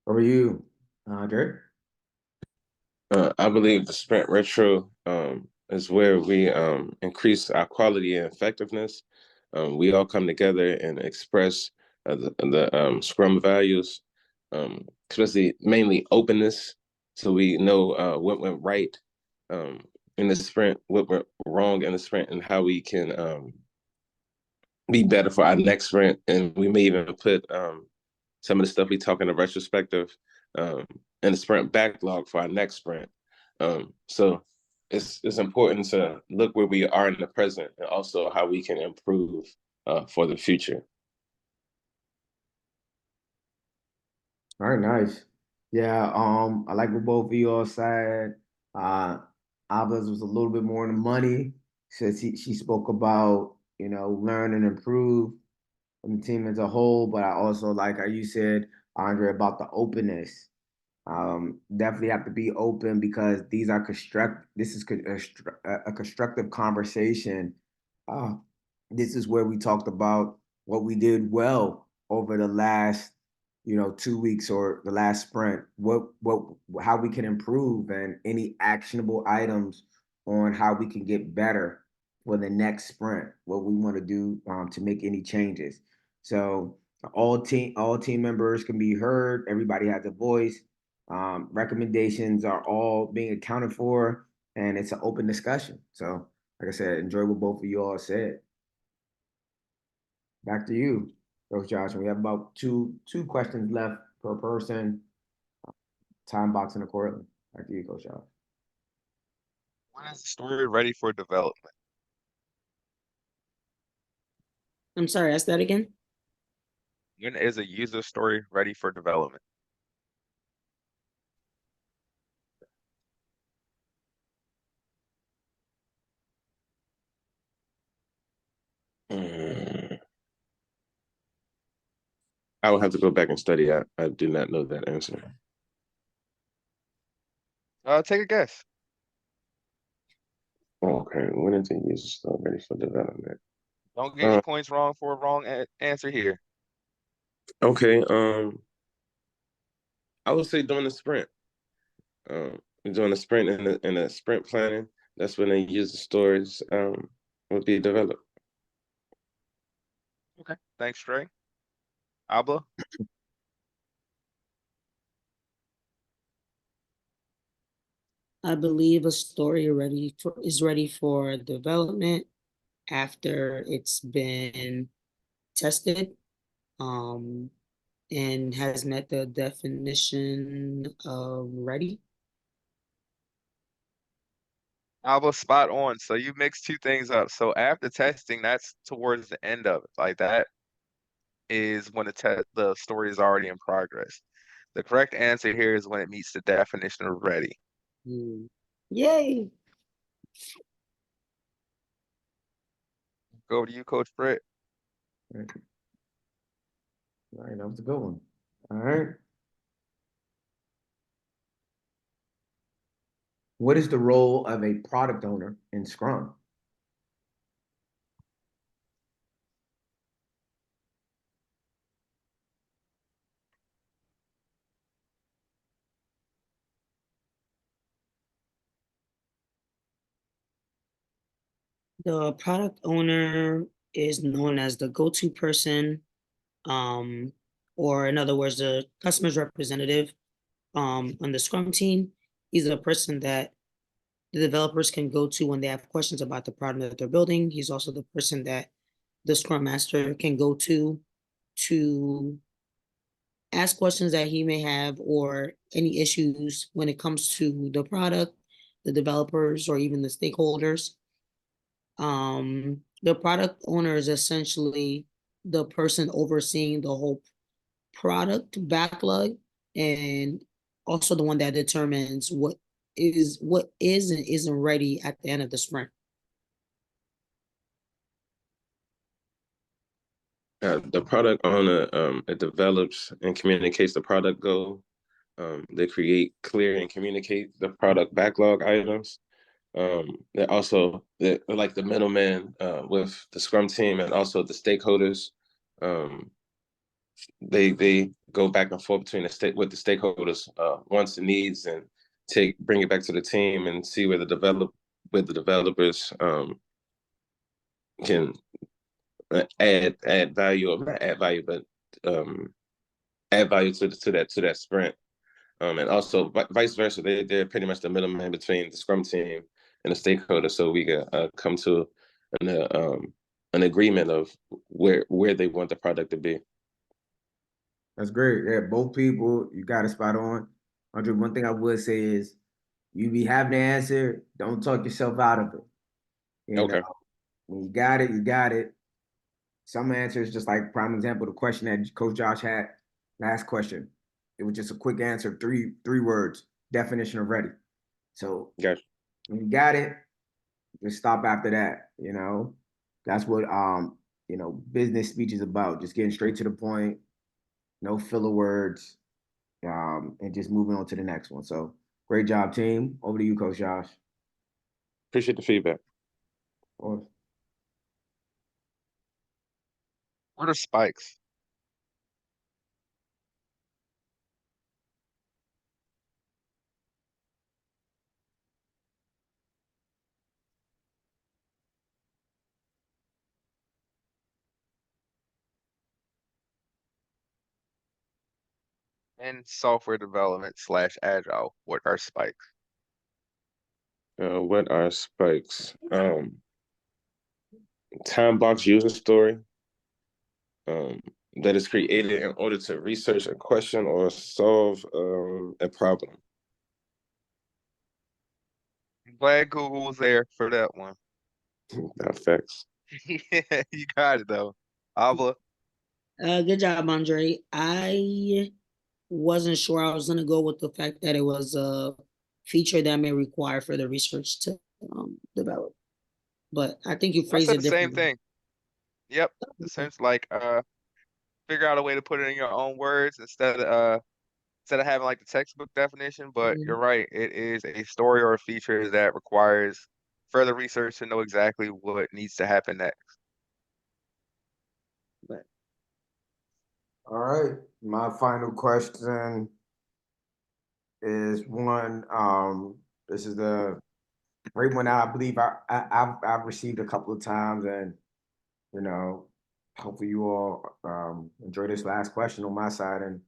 Over you, Andre. I believe the sprint retro is where we increase our quality and effectiveness. We all come together and express the Scrum values, especially mainly openness, so we know what went right in the sprint, what went wrong in the sprint, and how we can be better for our next sprint. And we may even put some of the stuff we talk in the retrospective um, in the sprint backlog for our next sprint. So it's important to look where we are in the present and also how we can improve for the future. All right, nice. Yeah, I like what both of you all said. Abba's was a little bit more in the money. She spoke about, learn and improve from the team as a whole, but I also like how you said, Andre, about the openness. Definitely have to be open because these are this is a constructive conversation. Uh, this is where we talked about what we did well over the last, 2 weeks or the last sprint, how we can improve and any actionable items on how we can get better for the next sprint, what we want to do to make any changes. So all team members can be heard. Everybody has a voice. Recommendations are all being accounted for, and it's an open discussion. So, like I said, enjoy what both of you all said. Back to you, Coach Josh. We have about two questions left per person. Time boxing accordingly. Back to you, Coach Josh. When is the story ready for development? I'm sorry, ask that again. When is a user story ready for development? Mm. I would have to go back and study. I do not know that answer. Take a guess. Okay, when is the user story ready for development? Don't get any points wrong for a wrong answer here. Okay, I would say during the sprint. During the sprint and the sprint planning, that's when the user stories will be developed. Okay. Thanks, Trey. Abla? I believe a story is ready for development after it's been tested, um, and has met the definition of ready. Abla, spot on. So you mix two things up. So after testing, that's towards the end of it. Like that is when the story is already in progress. The correct answer here is when it meets the definition of ready. Yay! Go over to you, Coach Britt. All right, that was a good one. All right. What is the role of a product owner in Scrum? The product owner is known as the go-to person, um, or in other words, the customer's representative, on the Scrum team. He's a person that the developers can go to when they have questions about the product that they're building. He's also the person that the Scrum Master can go to ask questions that he may have or any issues when it comes to the product, the developers, or even the stakeholders. The product owner is essentially the person overseeing the whole product backlog and also the one that determines what is and isn't ready at the end of the sprint. The product owner it develops and communicates the product goal. They create, clear, and communicate the product backlog items. They're like the middleman with the Scrum team and also the stakeholders. Um, they go back and forth between the state with the stakeholders, wants and needs, and bring it back to the team and see where the developers can add value, or not add value, but add value to that sprint. And also vice versa. They're pretty much the middleman between the Scrum team and the stakeholder, so we can come to an agreement of where they want the product to be. That's great. Yeah, both people, you got it spot on. Andre, one thing I would say is you be having the answer, don't talk yourself out of it. Okay. When you got it, you got it. Some answers, just like prime example, the question that Coach Josh had, last question. It was just a quick answer, three words, definition of ready. So Gotcha. when you got it, just stop after that. That's what business speech is about. Just getting straight to the point, no filler words. and just moving on to the next one. So great job, team. Over to you, Coach Josh. Appreciate the feedback. Or- What are spikes? In software development slash agile, what are spikes? What are spikes? Time box user story um, that is created in order to research a question or solve a problem. I'm glad Google was there for that one. Facts. Yeah, you got it though. Abla, Good job, Andre. I wasn't sure I was gonna go with the fact that it was a feature that may require further research to develop. But I think you I phrased said it the same differently. thing. Yep. The sense like figure out a way to put it in your own words instead of having like the textbook definition, but Mhm. you're right, it is a story or a feature that requires further research to know exactly what needs to happen next. But All right. My final question is one. This is the great one that I believe I've received a couple of times, and you know, hopefully you all enjoy this last question on my side, and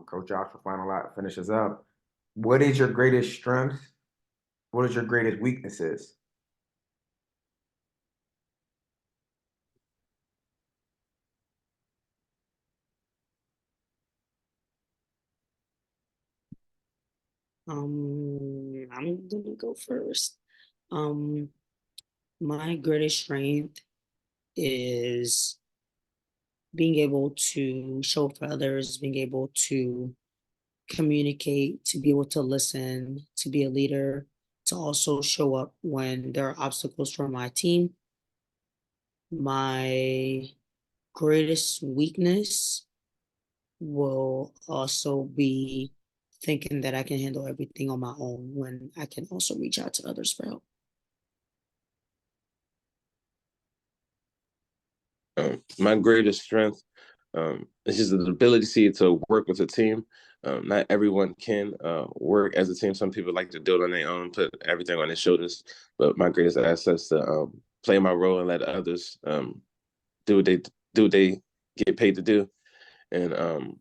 Coach Josh will finish us up. What is your greatest strength? What is your greatest weaknesses? I'm gonna go first. Um, my greatest strength is being able to show for others, being able to communicate, to be able to listen, to be a leader, to also show up when there are obstacles for my team. My greatest weakness will also be thinking that I can handle everything on my own when I can also reach out to others for help. My greatest strength is just the ability to work with a team. Not everyone can work as a team. Some people like to do it on their own, put everything on their shoulders. But my greatest asset is to play my role and let others do what they get paid to do. And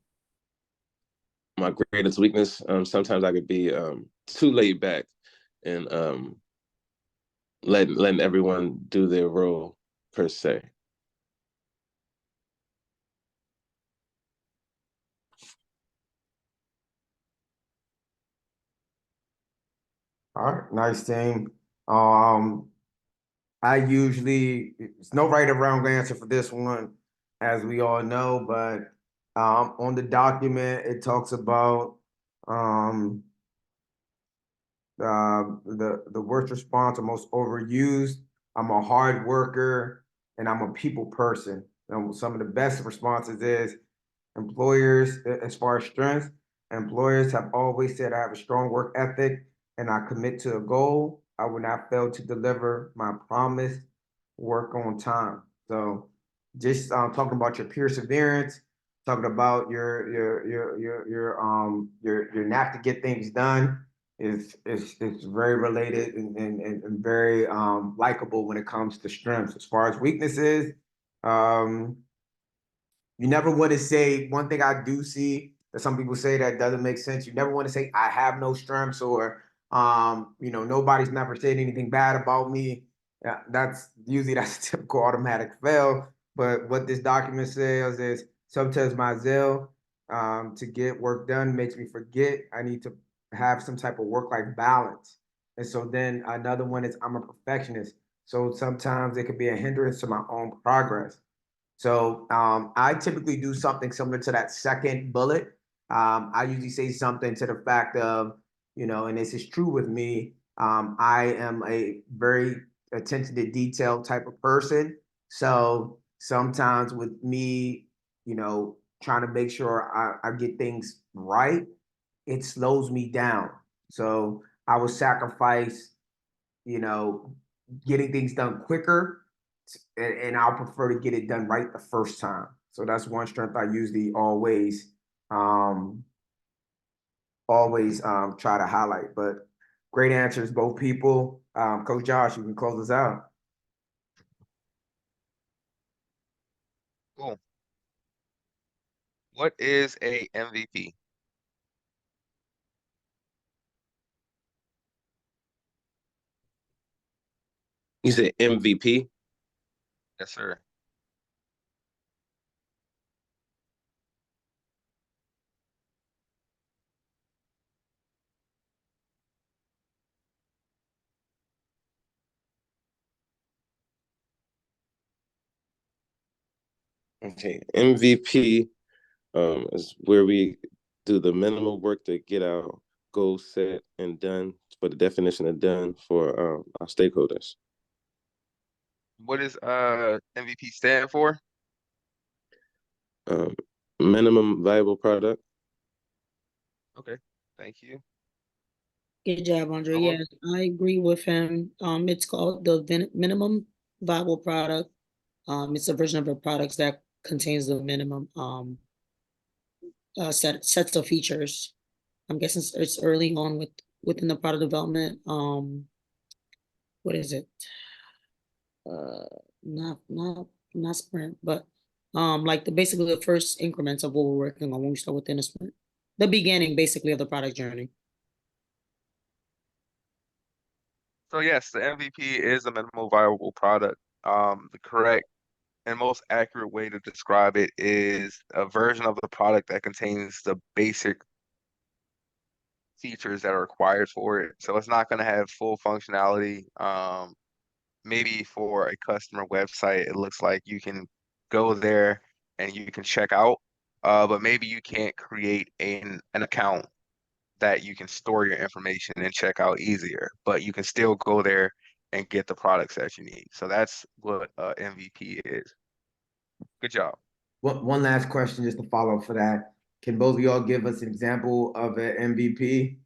my greatest weakness, sometimes I could be too laid back and letting everyone do their role per se. All right, nice team. I usually it's no right or wrong answer for this one, as we all know, but on the document it talks about um, the worst response or most overused. I'm a hard worker and I'm a people person. Some of the best responses is employers, as far as strengths, employers have always said I have a strong work ethic and I commit to a goal. I will not fail to deliver my promise, work on time. So just talking about your perseverance, talking about your knack to get things done is very related and very likable when it comes to strengths. As far as weaknesses, um, you never want to say one thing I do see that some people say that doesn't make sense. You never want to say I have no strengths or nobody's never said anything bad about me. Yeah, that's a typical automatic fail. But what this document says is sometimes my zeal to get work done makes me forget I need to have some type of work-life balance. And so then another one is I'm a perfectionist. So sometimes it could be a hindrance to my own progress. So I typically do something similar to that second bullet. I usually say something to the fact of, and this is true with me. I am a very attention to detail type of person. So sometimes with me, trying to make sure I get things right, it slows me down. So I would sacrifice, you know, getting things done quicker, and I'll prefer to get it done right the first time. So that's one strength I usually um, always try to highlight. But great answers, both people. Coach Josh, you can close us out. Cool. What is a MVP? You said MVP. Yes, sir. Okay, MVP is where we do the minimum work to get our goals set and done for the definition of done for our stakeholders. What does MVP stand for? Um, Minimum viable product. Okay, thank you. Good job, Andre. Solo? Yes, I agree with him. It's called the minimum viable product. It's a version of a product that contains the minimum sets of features. I'm guessing it's early on within the product development. What is it? Uh, not sprint, but like the basically the first increments of what we're working on when we start within a sprint. The beginning, basically, of the product journey. So yes, the MVP is a minimal viable product. The correct and most accurate way to describe it is a version of the product that contains the basic features that are required for it. So it's not going to have full functionality. Maybe for a customer website, it looks like you can go there and you can check out, but maybe you can't create an account that you can store your information and check out easier, but you can still go there and get the products that you need. So that's what MVP is. Good job. One last question just to follow up for that. Can both of y'all give us an example of an MVP?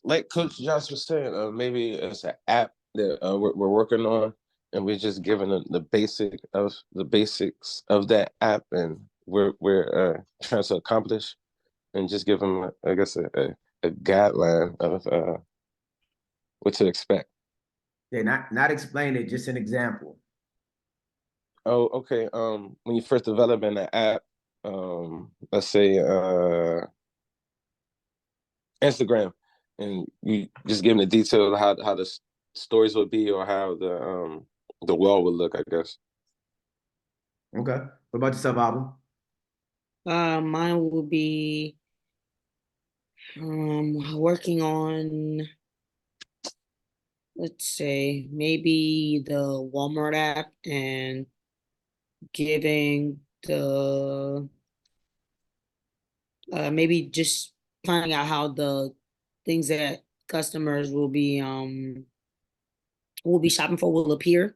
Like Coach Josh was saying, maybe it's an app that we're working on, and we're just giving the basics of that app, and we're trying to accomplish, and just give them, I guess, a guideline of what to expect. Yeah, not explain it, just an example. Oh, okay. When you first developing an app, let's say Instagram, and you just give them the detail of how the stories would be or how the wall would look, I guess. Okay. What about yourself, Album? Mine will be working on, let's say, maybe the Walmart app and giving the maybe just finding out how the things that customers will be shopping for will appear.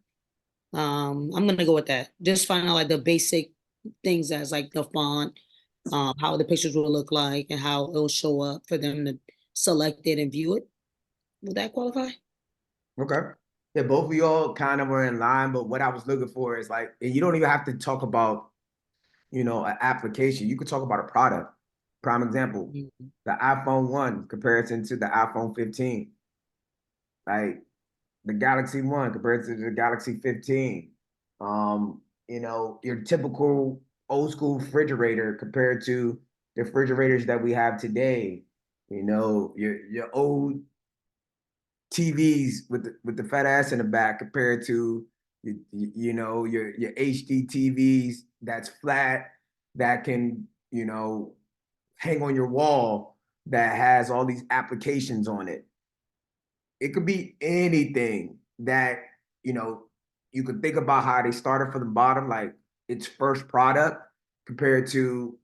I'm gonna go with that. Just finding out like the basic things as like the font, how the pictures will look like, and how it'll show up for them to select it and view it. Would that qualify? Okay. Yeah, both of y'all kind of were in line, but what I was looking for is like, and you don't even have to talk about, an application. You could talk about a product. Prime example, Mhm. the iPhone 1 comparison to the iPhone 15. Like the Galaxy 1 compared to the Galaxy 15. Your typical old school refrigerator compared to the refrigerators that we have today. Your old TVs with the fat ass in the back compared to your HD TVs that's flat that can hang on your wall that has all these applications on it. It could be anything that you know you could think about how they started from the bottom, like its first product compared to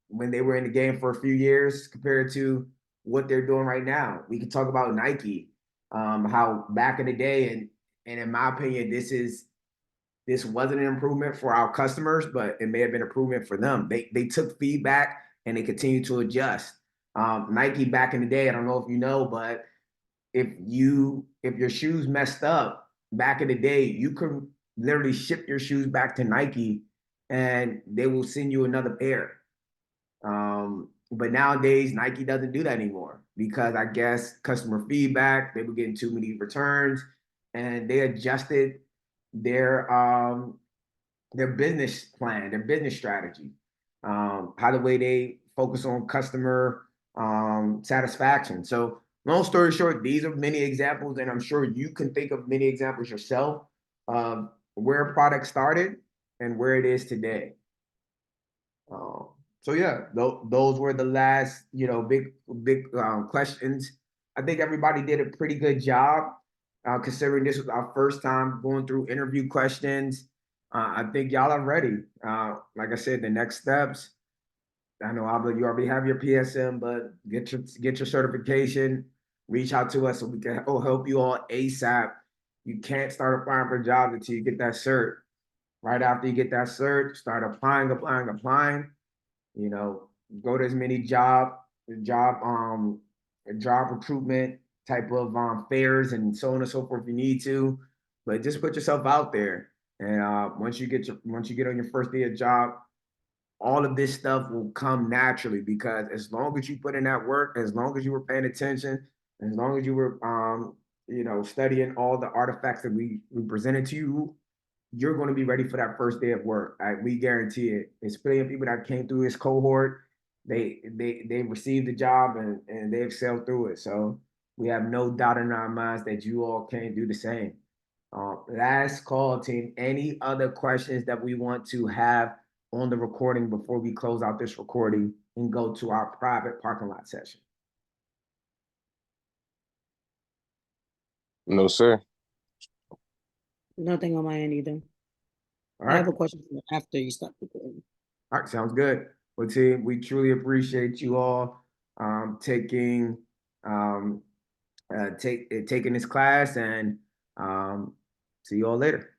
when they were in the game for a few years compared to what they're doing right now. We could talk about Nike, how back in the day, and And in my opinion, this wasn't an improvement for our customers, but it may have been an improvement for them. They took feedback and they continue to adjust. Nike back in the day, I don't know if you know, but if your shoes messed up back in the day, you could literally ship your shoes back to Nike and they will send you another pair. But nowadays Nike doesn't do that anymore because I guess customer feedback, they were getting too many returns and they adjusted their um their business plan, their business strategy, how the way they focus on customer satisfaction. So, long story short, these are many examples, and I'm sure you can think of many examples yourself of where a product started and where it is today. Um, so yeah, those were the last, big questions. I think everybody did a pretty good job, considering this was our first time going through interview questions. I think y'all are ready. Like I said, the next steps. I know Abla, you already have your PSM, but get your certification. Reach out to us so we can help you all ASAP. You can't start applying for jobs until you get that cert. Right after you get that cert, start applying. You know, go to as many job job recruitment type of fairs and so on and so forth if you need to, but just put yourself out there. And once you get on your first day of job, all of this stuff will come naturally because as long as you put in that work, as long as you were paying attention, as long as you were studying all the artifacts that we presented to you, you're going to be ready for that first day of work. We guarantee it. There's plenty of people that came through this cohort. They received the job and they excelled through it. So we have no doubt in our minds that you all can do the same. Last call, team. Any other questions that we want to have on the recording before we close out this recording and go to our private parking lot session? No, sir. Nothing on my end either. All I right. have a question for after you stop recording. All right, sounds good. Well, team, we truly appreciate you all taking taking this class and see you all later.